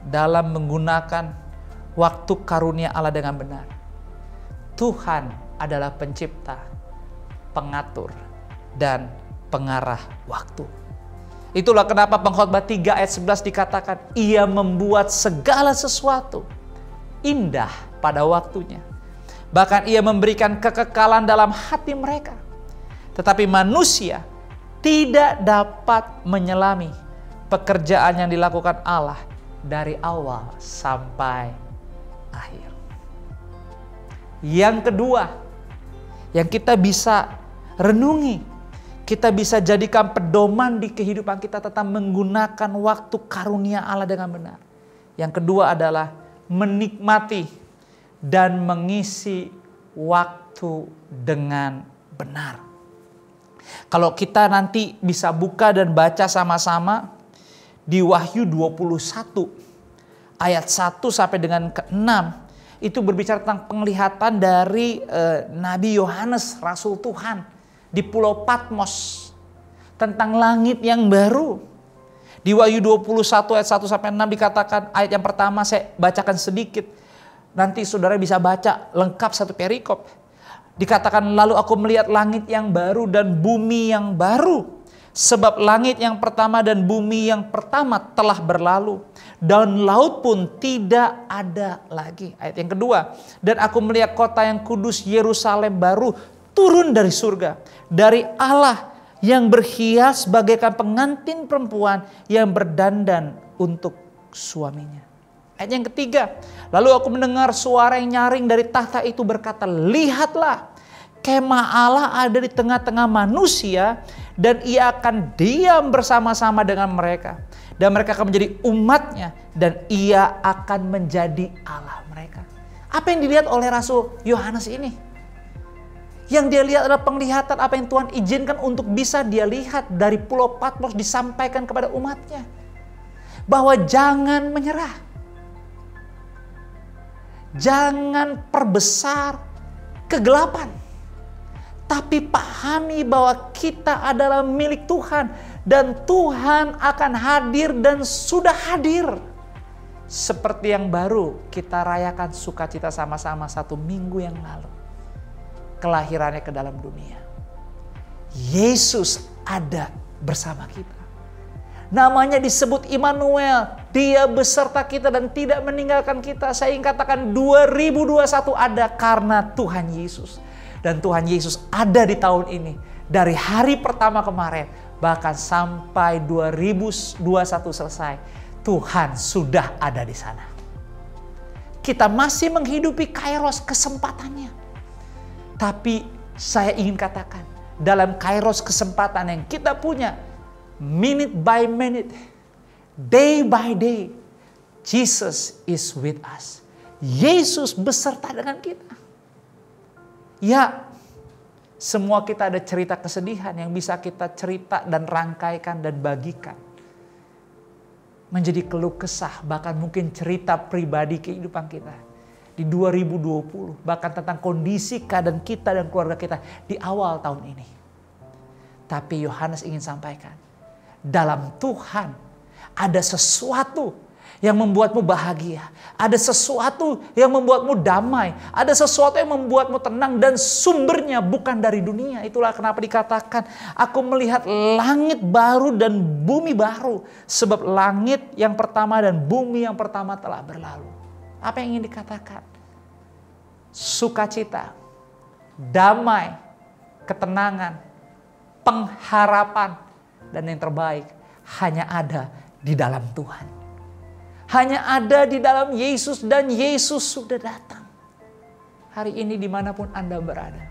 S7: dalam menggunakan waktu karunia Allah dengan benar, Tuhan adalah pencipta, pengatur, dan pengarah waktu. Itulah kenapa Pengkhotbah 3 ayat 11 dikatakan, Ia membuat segala sesuatu indah pada waktunya. Bahkan Ia memberikan kekekalan dalam hati mereka. Tetapi manusia tidak dapat menyelami pekerjaan yang dilakukan Allah dari awal sampai akhir. Yang kedua, yang kita bisa renungi, kita bisa jadikan pedoman di kehidupan kita tentang menggunakan waktu karunia Allah dengan benar. Yang kedua adalah menikmati dan mengisi waktu dengan benar. Kalau kita nanti bisa buka dan baca sama-sama di Wahyu 21 ayat 1 sampai dengan ke-6, itu berbicara tentang penglihatan dari Nabi Yohanes, Rasul Tuhan di Pulau Patmos, tentang langit yang baru. Di Wahyu 21 ayat 1 sampai 6 dikatakan, ayat yang pertama saya bacakan sedikit. Nanti saudara bisa baca lengkap satu perikop. Dikatakan, lalu aku melihat langit yang baru dan bumi yang baru. Sebab langit yang pertama dan bumi yang pertama telah berlalu. Dan laut pun tidak ada lagi. Ayat yang kedua. Dan aku melihat kota yang kudus Yerusalem baru turun dari surga. Dari Allah yang berhias bagaikan pengantin perempuan yang berdandan untuk suaminya. Ayat yang ketiga, lalu aku mendengar suara yang nyaring dari tahta itu berkata, lihatlah, kemah Allah ada di tengah-tengah manusia dan ia akan diam bersama-sama dengan mereka. Dan mereka akan menjadi umatnya dan ia akan menjadi Allah mereka. Apa yang dilihat oleh Rasul Yohanes ini? Yang dia lihat adalah penglihatan apa yang Tuhan izinkan untuk bisa dia lihat dari Pulau Patmos disampaikan kepada umatnya. Bahwa jangan menyerah. Jangan perbesar kegelapan. Tapi pahami bahwa kita adalah milik Tuhan. Dan Tuhan akan hadir dan sudah hadir. Seperti yang baru kita rayakan sukacita sama-sama 1 minggu yang lalu. Kelahirannya ke dalam dunia. Yesus ada bersama kita. Namanya disebut Immanuel. Dia beserta kita dan tidak meninggalkan kita. Saya ingin katakan 2021 ada karena Tuhan Yesus. Dan Tuhan Yesus ada di tahun ini. Dari hari pertama kemarin. Bahkan sampai 2021 selesai. Tuhan sudah ada di sana. Kita masih menghidupi kairos kesempatannya. Tapi saya ingin katakan, dalam kairos kesempatan yang kita punya, minute by minute, day by day, Jesus is with us. Yesus beserta dengan kita. Ya, semua kita ada cerita kesedihan yang bisa kita cerita dan rangkaikan dan bagikan. Menjadi keluh kesah, bahkan mungkin cerita pribadi kehidupan kita. Di 2020, bahkan tentang kondisi keadaan kita dan keluarga kita di awal tahun ini. Tapi Yohanes ingin sampaikan, dalam Tuhan ada sesuatu yang membuatmu bahagia. Ada sesuatu yang membuatmu damai. Ada sesuatu yang membuatmu tenang dan sumbernya bukan dari dunia. Itulah kenapa dikatakan, aku melihat langit baru dan bumi baru. Sebab langit yang pertama dan bumi yang pertama telah berlalu. Apa yang ingin dikatakan? Sukacita, damai, ketenangan, pengharapan, dan yang terbaik hanya ada di dalam Tuhan. Hanya ada di dalam Yesus dan Yesus sudah datang. Hari ini dimanapun Anda berada,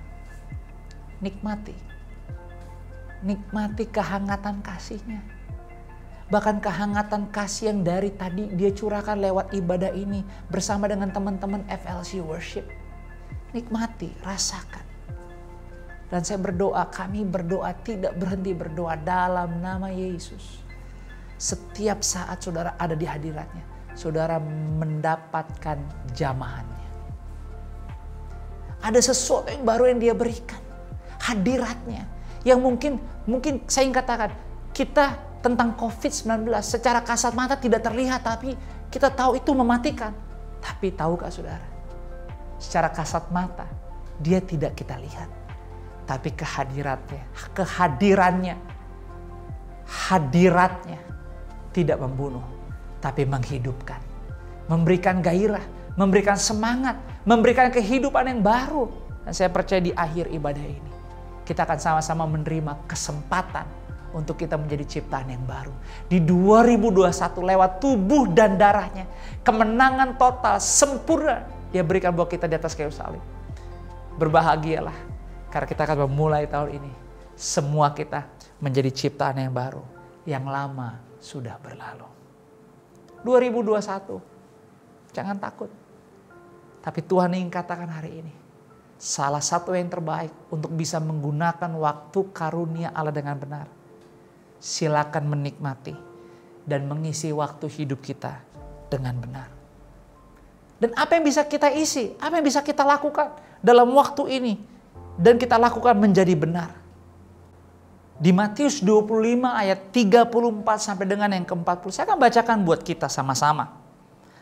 S7: nikmati. Nikmati kehangatan kasih-Nya. Bahkan kehangatan kasih yang dari tadi dia curahkan lewat ibadah ini bersama dengan teman-teman FLC Worship. Nikmati, rasakan. Dan saya berdoa, kami berdoa tidak berhenti berdoa dalam nama Yesus. Setiap saat saudara ada di hadiratnya, saudara mendapatkan jamahannya. Ada sesuatu yang baru yang dia berikan. Hadiratnya. Yang mungkin saya ingin katakan, kita tentang COVID-19 secara kasat mata tidak terlihat, tapi kita tahu itu mematikan. Tapi tahukah saudara, secara kasat mata dia tidak kita lihat, tapi kehadirannya tidak membunuh, tapi menghidupkan, memberikan gairah, memberikan semangat, memberikan kehidupan yang baru. Dan saya percaya di akhir ibadah ini kita akan sama-sama menerima kesempatan untuk kita menjadi ciptaan yang baru. Di 2021 lewat tubuh dan darahnya. Kemenangan total, sempurna. Dia berikan buat kita di atas kayu salib. Berbahagialah karena kita akan memulai tahun ini. Semua kita menjadi ciptaan yang baru. Yang lama sudah berlalu. 2021, jangan takut. Tapi Tuhan ingin katakan hari ini, salah satu yang terbaik untuk bisa menggunakan waktu karunia Allah dengan benar. Silakan menikmati dan mengisi waktu hidup kita dengan benar. Dan apa yang bisa kita isi, apa yang bisa kita lakukan dalam waktu ini dan kita lakukan menjadi benar. Di Matius 25 ayat 34 sampai dengan yang ke-40. Saya akan bacakan buat kita sama-sama.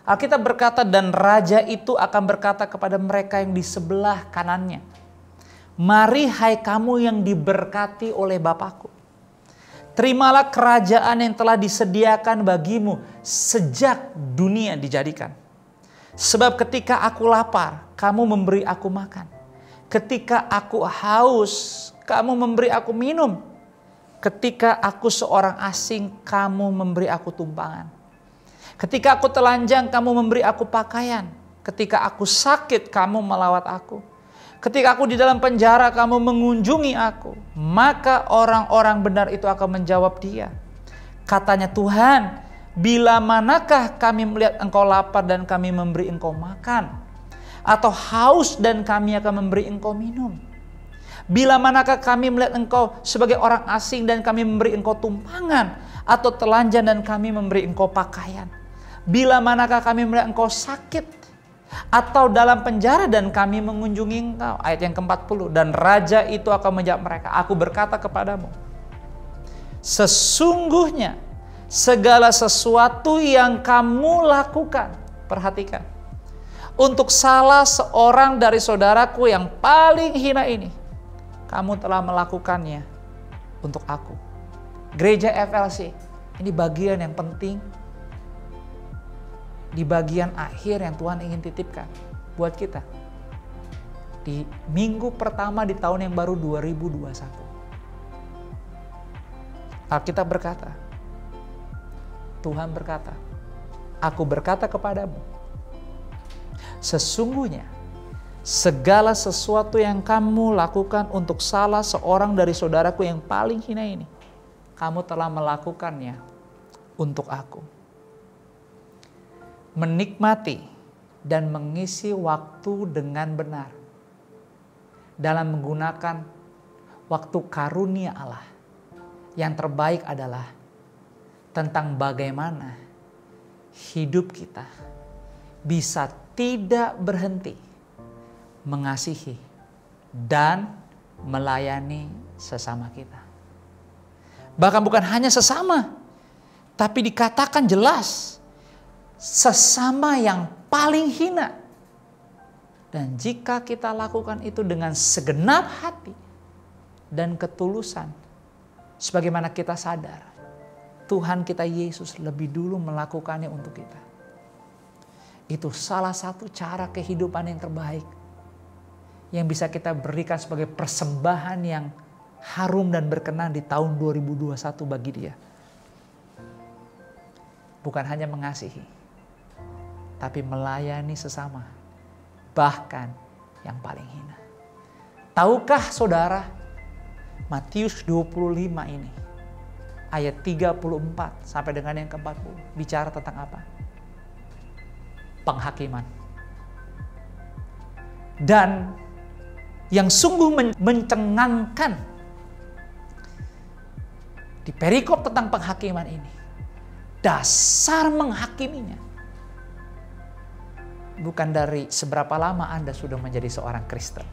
S7: Alkitab berkata, dan raja itu akan berkata kepada mereka yang di sebelah kanannya, mari hai kamu yang diberkati oleh Bapakku. Terimalah kerajaan yang telah disediakan bagimu sejak dunia dijadikan. Sebab ketika aku lapar, kamu memberi aku makan. Ketika aku haus, kamu memberi aku minum. Ketika aku seorang asing, kamu memberi aku tumpangan. Ketika aku telanjang, kamu memberi aku pakaian. Ketika aku sakit, kamu melawat aku. Ketika aku di dalam penjara, kamu mengunjungi aku. Maka orang-orang benar itu akan menjawab dia. Katanya, Tuhan, bila manakah kami melihat engkau lapar dan kami memberi engkau makan? Atau haus dan kami akan memberi engkau minum? Bila manakah kami melihat engkau sebagai orang asing dan kami memberi engkau tumpangan? Atau telanjang dan kami memberi engkau pakaian? Bila manakah kami melihat engkau sakit? Atau dalam penjara dan kami mengunjungi engkau? Ayat yang ke-40. Dan raja itu akan menjawab mereka, aku berkata kepadamu, sesungguhnya segala sesuatu yang kamu lakukan, perhatikan, untuk salah seorang dari saudaraku yang paling hina ini, kamu telah melakukannya untuk aku. Gereja FLC, ini bagian yang penting, di bagian akhir yang Tuhan ingin titipkan buat kita. Di minggu pertama di tahun yang baru 2021. Alkitab berkata, Tuhan berkata, aku berkata kepadamu, sesungguhnya segala sesuatu yang kamu lakukan untuk salah seorang dari saudaraku yang paling hina ini, kamu telah melakukannya untuk aku. Menikmati dan mengisi waktu dengan benar dalam menggunakan waktu karunia Allah. Yang terbaik adalah tentang bagaimana hidup kita bisa tidak berhenti mengasihi dan melayani sesama kita. Bahkan bukan hanya sesama, tapi dikatakan jelas sesama yang paling hina. Dan jika kita lakukan itu dengan segenap hati dan ketulusan, sebagaimana kita sadar Tuhan kita Yesus lebih dulu melakukannya untuk kita. Itu salah satu cara kehidupan yang terbaik yang bisa kita berikan sebagai persembahan yang harum dan berkenan di tahun 2021 bagi Dia. Bukan hanya mengasihi, tapi melayani sesama, bahkan yang paling hina. Tahukah saudara, Matius 25 ini, ayat 34 sampai dengan yang ke-40, bicara tentang apa? Penghakiman. Dan yang sungguh mencengangkan di perikop tentang penghakiman ini, dasar menghakiminya bukan dari seberapa lama Anda sudah menjadi seorang Kristen,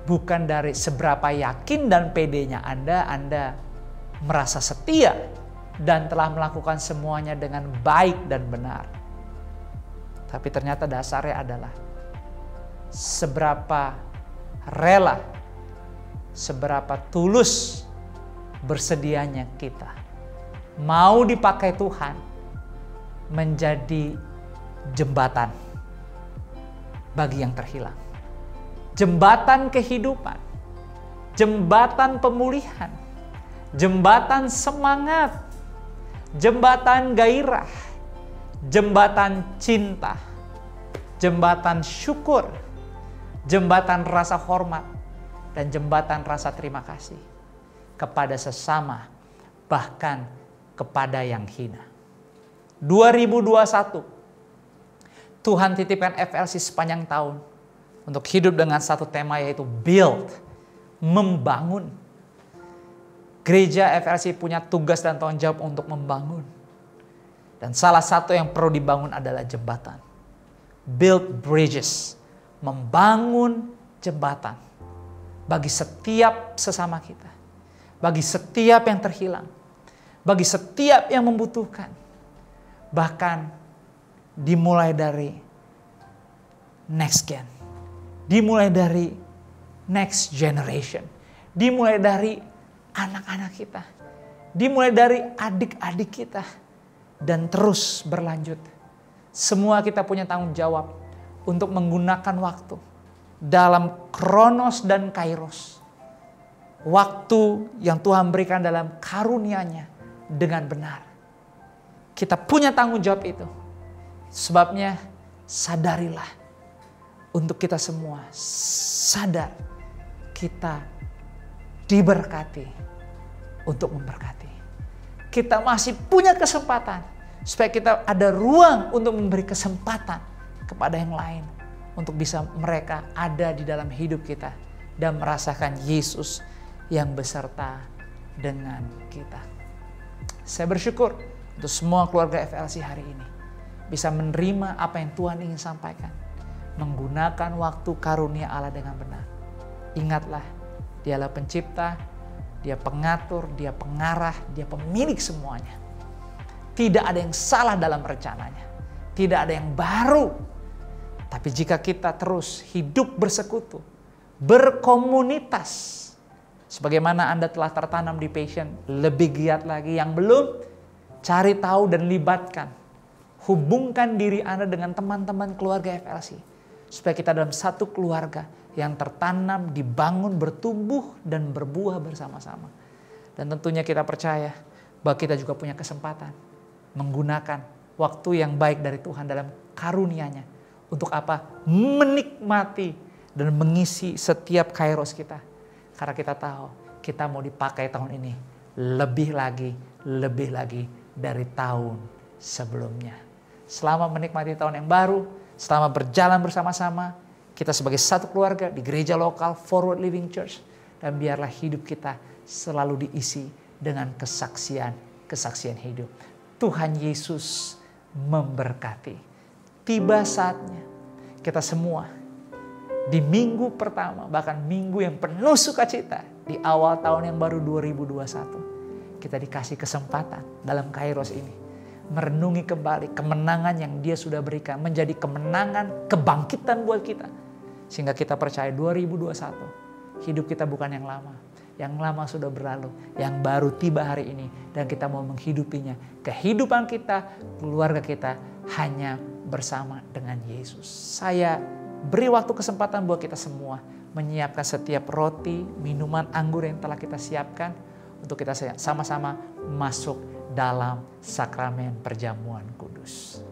S7: bukan dari seberapa yakin dan pedenya Anda merasa setia dan telah melakukan semuanya dengan baik dan benar. Tapi ternyata dasarnya adalah seberapa rela, seberapa tulus bersedianya kita mau dipakai Tuhan menjadi jembatan bagi yang terhilang. Jembatan kehidupan, jembatan pemulihan, jembatan semangat, jembatan gairah, jembatan cinta, jembatan syukur, jembatan rasa hormat, dan jembatan rasa terima kasih kepada sesama, bahkan kepada yang hina. 2021, Tuhan titipkan FLC sepanjang tahun untuk hidup dengan satu tema, yaitu build, membangun. Gereja FLC punya tugas dan tanggung jawab untuk membangun. Dan salah satu yang perlu dibangun adalah jembatan. Build bridges, membangun jembatan bagi setiap sesama kita, bagi setiap yang terhilang, bagi setiap yang membutuhkan. Bahkan dimulai dari next gen, dimulai dari next generation, dimulai dari anak-anak kita, dimulai dari adik-adik kita, dan terus berlanjut. Semua kita punya tanggung jawab untuk menggunakan waktu dalam Kronos dan Kairos. Waktu yang Tuhan berikan dalam karunia-Nya dengan benar. Kita punya tanggung jawab itu. Sebabnya sadarilah, untuk kita semua sadar kita diberkati untuk memberkati. Kita masih punya kesempatan supaya kita ada ruang untuk memberi kesempatan kepada yang lain untuk bisa mereka ada di dalam hidup kita dan merasakan Yesus yang beserta dengan kita. Saya bersyukur untuk semua keluarga FLC hari ini bisa menerima apa yang Tuhan ingin sampaikan, menggunakan waktu karunia Allah dengan benar. Ingatlah, Dialah pencipta, Dia pengatur, Dia pengarah, Dia pemilik semuanya. Tidak ada yang salah dalam rencananya, tidak ada yang baru. Tapi jika kita terus hidup bersekutu, berkomunitas, sebagaimana Anda telah tertanam di Passion, lebih giat lagi. Yang belum, cari tahu dan libatkan. Hubungkan diri Anda dengan teman-teman keluarga FLC. Supaya kita dalam satu keluarga yang tertanam, dibangun, bertumbuh, dan berbuah bersama-sama. Dan tentunya kita percaya bahwa kita juga punya kesempatan menggunakan waktu yang baik dari Tuhan dalam karunia-Nya. Untuk apa? Menikmati dan mengisi setiap kairos kita. Karena kita tahu kita mau dipakai tahun ini lebih lagi dari tahun sebelumnya. Selama menikmati tahun yang baru, selama berjalan bersama-sama, kita sebagai satu keluarga di gereja lokal Forward Living Church. Dan biarlah hidup kita selalu diisi dengan kesaksian hidup. Tuhan Yesus memberkati. Tiba saatnya kita semua di minggu pertama, bahkan minggu yang penuh sukacita di awal tahun yang baru 2021, kita dikasih kesempatan dalam Kairos ini merenungi kembali kemenangan yang Dia sudah berikan, menjadi kemenangan, kebangkitan buat kita. Sehingga kita percaya 2021 hidup kita bukan yang lama. Yang lama sudah berlalu, yang baru tiba hari ini, dan kita mau menghidupinya. Kehidupan kita, keluarga kita hanya bersama dengan Yesus. Saya beri waktu kesempatan buat kita semua menyiapkan setiap roti, minuman, anggur yang telah kita siapkan untuk kita sama-sama masuk dalam sakramen perjamuan kudus.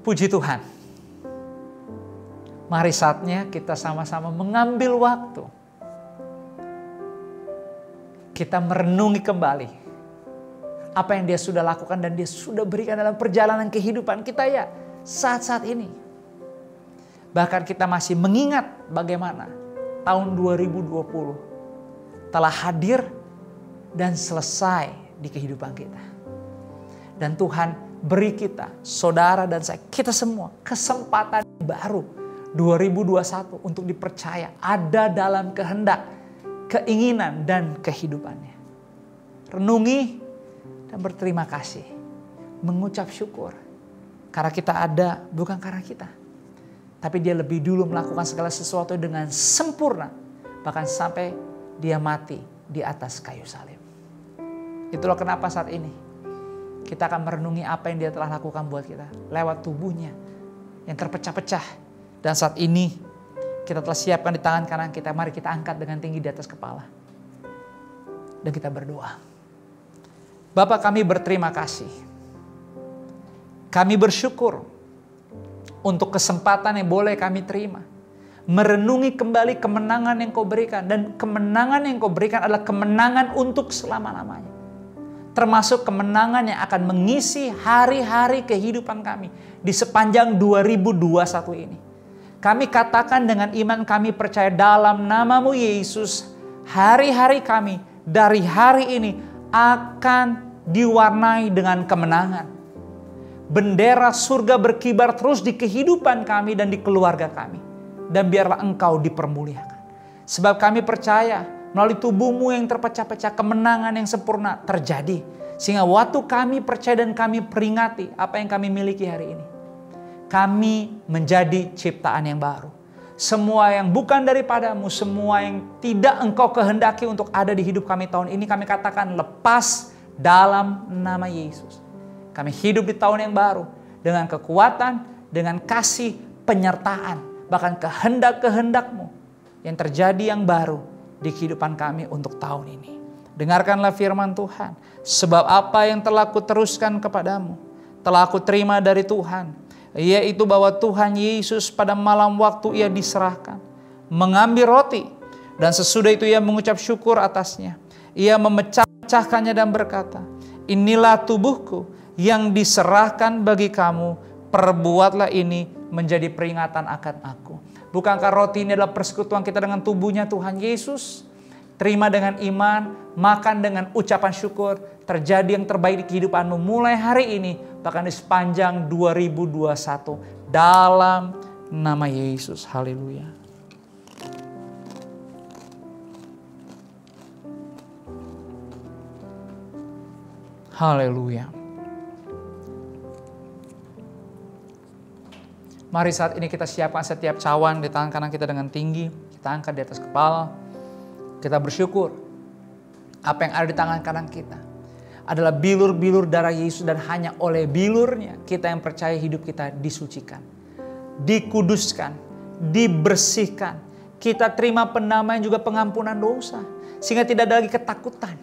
S7: Puji Tuhan. Mari saatnya kita sama-sama mengambil waktu. Kita merenungi kembali apa yang Dia sudah lakukan dan Dia sudah berikan dalam perjalanan kehidupan kita ya saat-saat ini. Bahkan kita masih mengingat bagaimana tahun 2020 telah hadir dan selesai di kehidupan kita. Dan Tuhan beri kita, saudara dan saya, kita semua kesempatan baru 2021 untuk dipercaya ada dalam kehendak, keinginan dan kehidupannya. Renungi dan berterima kasih, mengucap syukur karena kita ada bukan karena kita, tapi Dia lebih dulu melakukan segala sesuatu dengan sempurna, bahkan sampai Dia mati di atas kayu salib. Itulah kenapa saat ini kita akan merenungi apa yang Dia telah lakukan buat kita lewat tubuhnya yang terpecah-pecah. Dan saat ini kita telah siapkan di tangan kanan kita. Mari kita angkat dengan tinggi di atas kepala. Dan kita berdoa. Bapa, kami berterima kasih. Kami bersyukur untuk kesempatan yang boleh kami terima. Merenungi kembali kemenangan yang Kau berikan. Dan kemenangan yang Kau berikan adalah kemenangan untuk selama-lamanya. Termasuk kemenangan yang akan mengisi hari-hari kehidupan kami di sepanjang 2021 ini. Kami katakan dengan iman kami percaya dalam nama-Mu Yesus, hari-hari kami dari hari ini akan diwarnai dengan kemenangan. Bendera surga berkibar terus di kehidupan kami dan di keluarga kami. Dan biarlah Engkau dipermuliakan. Sebab kami percaya melalui tubuh-Mu yang terpecah-pecah kemenangan yang sempurna terjadi. Sehingga waktu kami percaya dan kami peringati apa yang kami miliki hari ini. Kami menjadi ciptaan yang baru. Semua yang bukan daripada-Mu, semua yang tidak Engkau kehendaki untuk ada di hidup kami tahun ini, kami katakan lepas dalam nama Yesus. Kami hidup di tahun yang baru dengan kekuatan, dengan kasih, penyertaan, bahkan kehendak-kehendak-Mu yang terjadi yang baru di kehidupan kami untuk tahun ini. Dengarkanlah firman Tuhan. Sebab apa yang telah aku teruskan kepadamu, telah aku terima dari Tuhan, yaitu bahwa Tuhan Yesus pada malam waktu Ia diserahkan, mengambil roti, dan sesudah itu Ia mengucap syukur atasnya. Ia memecah-mecahkannya dan berkata, inilah tubuhku yang diserahkan bagi kamu, perbuatlah ini menjadi peringatan akan aku. Bukankah roti ini adalah persekutuan kita dengan tubuhnya Tuhan Yesus? Terima dengan iman, makan dengan ucapan syukur, terjadi yang terbaik di kehidupanmu mulai hari ini, bahkan di sepanjang 2021. Dalam nama Yesus, haleluya. Haleluya. Mari saat ini kita siapkan setiap cawan di tangan kanan kita dengan tinggi. Kita angkat di atas kepala. Kita bersyukur apa yang ada di tangan kanan kita adalah bilur-bilur darah Yesus, dan hanya oleh bilurnya kita yang percaya hidup kita disucikan, dikuduskan, dibersihkan. Kita terima pendamaian juga pengampunan dosa, sehingga tidak ada lagi ketakutan.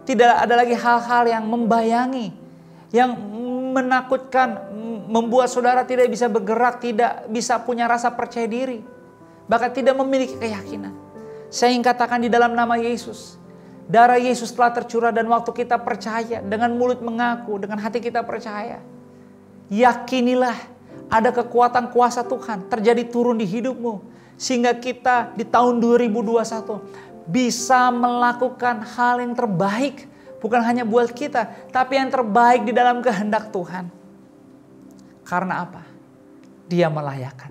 S7: Tidak ada lagi hal-hal yang membayangi, yang menakutkan, membuat saudara tidak bisa bergerak, tidak bisa punya rasa percaya diri, bahkan tidak memiliki keyakinan. Saya ingin katakan di dalam nama Yesus, darah Yesus telah tercurah, dan waktu kita percaya, dengan mulut mengaku, dengan hati kita percaya, yakinilah ada kekuatan kuasa Tuhan terjadi turun di hidupmu, sehingga kita di tahun 2021 bisa melakukan hal yang terbaik, bukan hanya buat kita, tapi yang terbaik di dalam kehendak Tuhan. Karena apa? Dia melayakkan.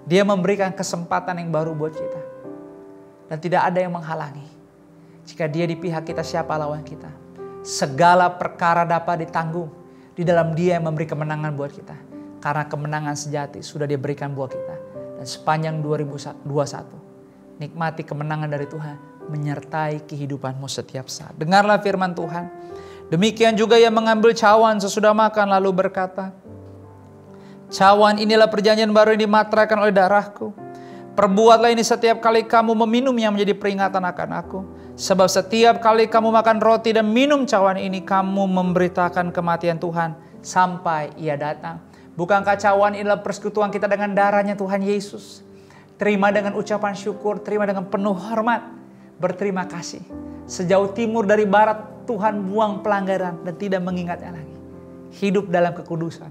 S7: Dia memberikan kesempatan yang baru buat kita. Dan tidak ada yang menghalangi. Jika Dia di pihak kita, siapa lawan kita? Segala perkara dapat ditanggung di dalam Dia yang memberi kemenangan buat kita. Karena kemenangan sejati sudah Dia berikan buat kita. Dan sepanjang 2021, nikmati kemenangan dari Tuhan menyertai kehidupanmu setiap saat. Dengarlah firman Tuhan. Demikian juga Ia mengambil cawan sesudah makan lalu berkata, cawan inilah perjanjian baru yang dimateraikan oleh darahku. Perbuatlah ini setiap kali kamu meminumnya menjadi peringatan akan aku. Sebab setiap kali kamu makan roti dan minum cawan ini, kamu memberitakan kematian Tuhan sampai Ia datang. Bukankah cawan ini adalah persekutuan kita dengan darahnya Tuhan Yesus? Terima dengan ucapan syukur, terima dengan penuh hormat, berterima kasih. Sejauh timur dari barat, Tuhan buang pelanggaran dan tidak mengingatnya lagi. Hidup dalam kekudusan,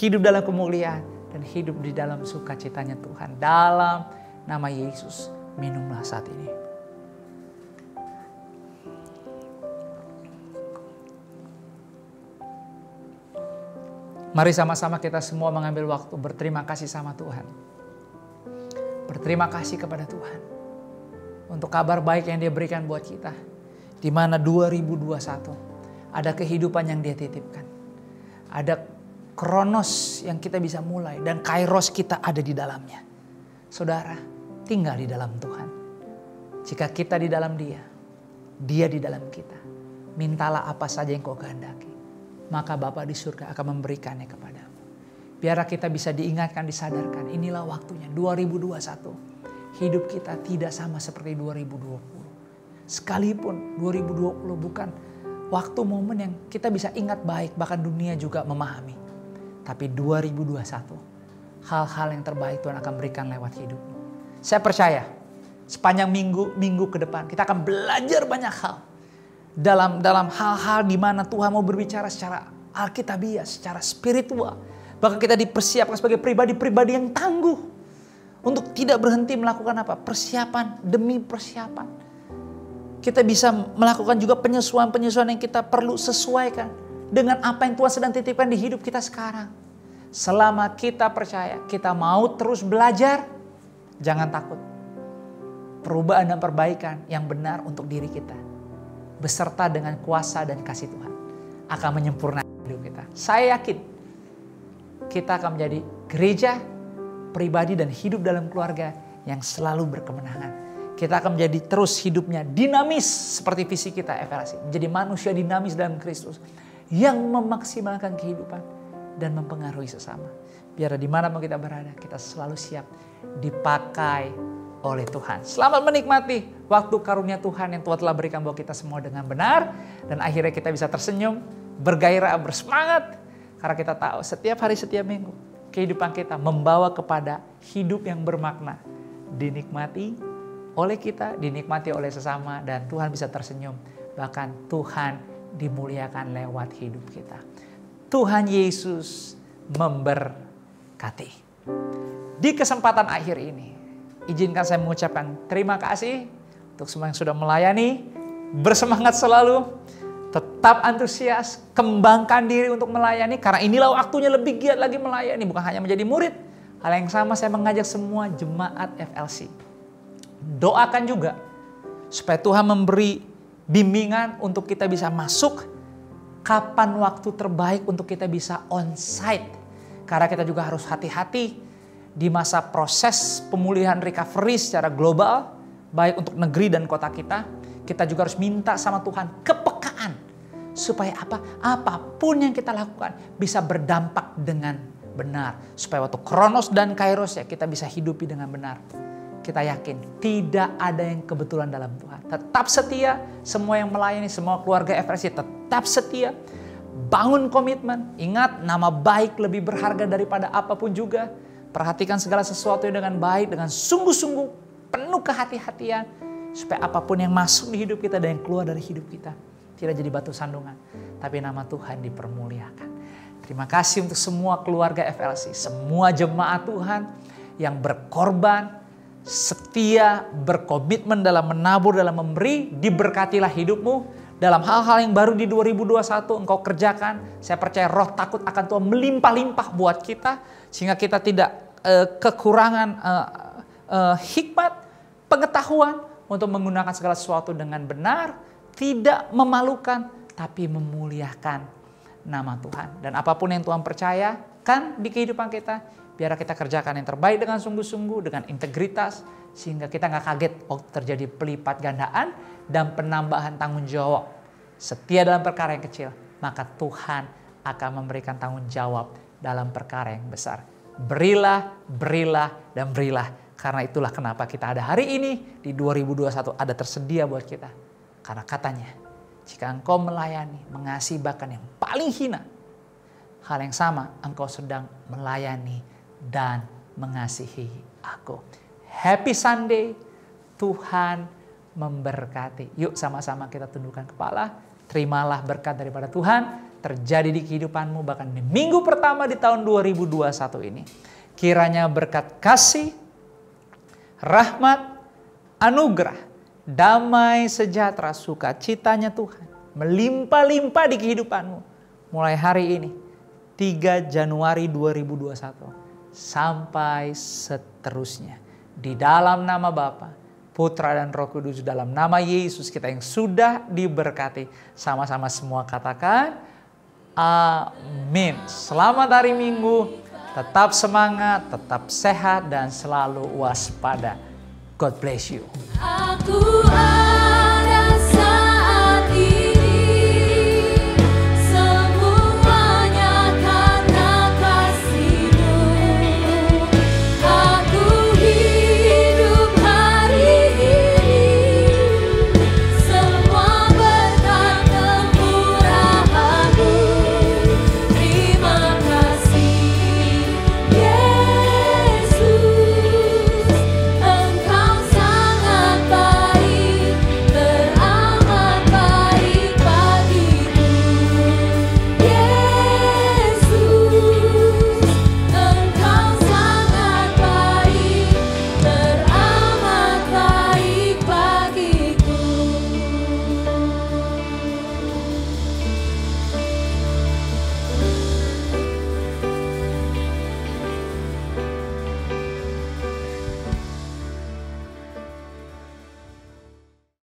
S7: hidup dalam kemuliaan, dan hidup di dalam sukacitanya Tuhan. Dalam nama Yesus, minumlah saat ini. Mari sama-sama kita semua mengambil waktu berterima kasih sama Tuhan. Berterima kasih kepada Tuhan untuk kabar baik yang Dia berikan buat kita. Di mana 2021 ada kehidupan yang Dia titipkan. Ada kronos yang kita bisa mulai, dan kairos kita ada di dalamnya. Saudara, tinggal di dalam Tuhan. Jika kita di dalam Dia, Dia di dalam kita. Mintalah apa saja yang kau kehendaki, maka Bapa di surga akan memberikannya kepadamu. Biar kita bisa diingatkan, disadarkan. Inilah waktunya 2021. Hidup kita tidak sama seperti 2020. Sekalipun 2020 bukan waktu momen yang kita bisa ingat baik, bahkan dunia juga memahami. Tapi 2021, hal-hal yang terbaik Tuhan akan berikan lewat hidupmu. Saya percaya sepanjang minggu ke depan kita akan belajar banyak hal. Dalam hal-hal di mana Tuhan mau berbicara secara alkitabiah, secara spiritual. Bahkan kita dipersiapkan sebagai pribadi-pribadi yang tangguh. Untuk tidak berhenti melakukan apa? Persiapan demi persiapan. Kita bisa melakukan juga penyesuaian-penyesuaian yang kita perlu sesuaikan dengan apa yang Tuhan sedang titipkan di hidup kita sekarang. Selama kita percaya, kita mau terus belajar, jangan takut. Perubahan dan perbaikan yang benar untuk diri kita, beserta dengan kuasa dan kasih Tuhan, akan menyempurnakan hidup kita. Saya yakin kita akan menjadi gereja, pribadi dan hidup dalam keluarga yang selalu berkemenangan. Kita akan menjadi terus hidupnya dinamis seperti visi kita FLC. Menjadi manusia dinamis dalam Kristus yang memaksimalkan kehidupan dan mempengaruhi sesama. Biar di mana mau kita berada, kita selalu siap dipakai oleh Tuhan. Selamat menikmati waktu karunia Tuhan yang Tuhan telah berikan buat kita semua dengan benar. Dan akhirnya kita bisa tersenyum, bergairah, bersemangat. Karena kita tahu setiap hari, setiap minggu, kehidupan kita membawa kepada hidup yang bermakna. Dinikmati oleh kita, dinikmati oleh sesama, dan Tuhan bisa tersenyum. Bahkan Tuhan dimuliakan lewat hidup kita. Tuhan Yesus memberkati. Di kesempatan akhir ini, izinkan saya mengucapkan terima kasih untuk semua yang sudah melayani. Bersemangat selalu, tetap antusias, kembangkan diri untuk melayani. Karena inilah waktunya lebih giat lagi melayani, bukan hanya menjadi murid. Hal yang sama saya mengajak semua jemaat FLC. Doakan juga supaya Tuhan memberi bimbingan untuk kita bisa masuk. Kapan waktu terbaik untuk kita bisa on-site. Karena kita juga harus hati-hati di masa proses pemulihan recovery secara global. Baik untuk negeri dan kota kita. Kita juga harus minta sama Tuhan kepekaan. Supaya apapun yang kita lakukan bisa berdampak dengan benar. Supaya waktu Kronos dan Kairos ya kita bisa hidupi dengan benar. Kita yakin tidak ada yang kebetulan dalam Tuhan. Tetap setia, semua yang melayani, semua keluarga FLC tetap setia. Bangun komitmen, ingat nama baik lebih berharga daripada apapun juga. Perhatikan segala sesuatu dengan baik, dengan sungguh-sungguh, penuh kehati-hatian. Supaya apapun yang masuk di hidup kita dan yang keluar dari hidup kita tidak jadi batu sandungan, tapi nama Tuhan dipermuliakan. Terima kasih untuk semua keluarga FLC, semua jemaat Tuhan yang berkorban, setia, berkomitmen dalam menabur, dalam memberi. Diberkatilah hidupmu dalam hal-hal yang baru di 2021 engkau kerjakan. Saya percaya roh takut akan Tuhan melimpah-limpah buat kita, sehingga kita tidak kekurangan hikmat, pengetahuan untuk menggunakan segala sesuatu dengan benar, tidak memalukan, tapi memuliakan nama Tuhan. Dan apapun yang Tuhan percayakan di kehidupan kita, biar kita kerjakan yang terbaik dengan sungguh-sungguh, dengan integritas, sehingga kita nggak kaget waktu terjadi pelipat gandaan dan penambahan tanggung jawab. Setia dalam perkara yang kecil, maka Tuhan akan memberikan tanggung jawab dalam perkara yang besar. Berilah, berilah, dan berilah. Karena itulah kenapa kita ada hari ini di 2021 ada tersedia buat kita. Karena katanya, jika engkau melayani, mengasihi bahkan yang paling hina, hal yang sama engkau sedang melayani dan mengasihi aku. Happy Sunday, Tuhan memberkati. Yuk sama-sama kita tundukkan kepala, terimalah berkat daripada Tuhan terjadi di kehidupanmu bahkan di minggu pertama di tahun 2021 ini. Kiranya berkat kasih, rahmat, anugerah, damai, sejahtera, sukacitanya Tuhan melimpah-limpah di kehidupanmu mulai hari ini 3 Januari 2021 sampai seterusnya. Di dalam nama Bapa, Putra dan Roh Kudus, dalam nama Yesus kita yang sudah diberkati. Sama-sama semua katakan amin. Selamat hari Minggu, tetap semangat, tetap sehat dan selalu waspada. God bless you.
S6: Aku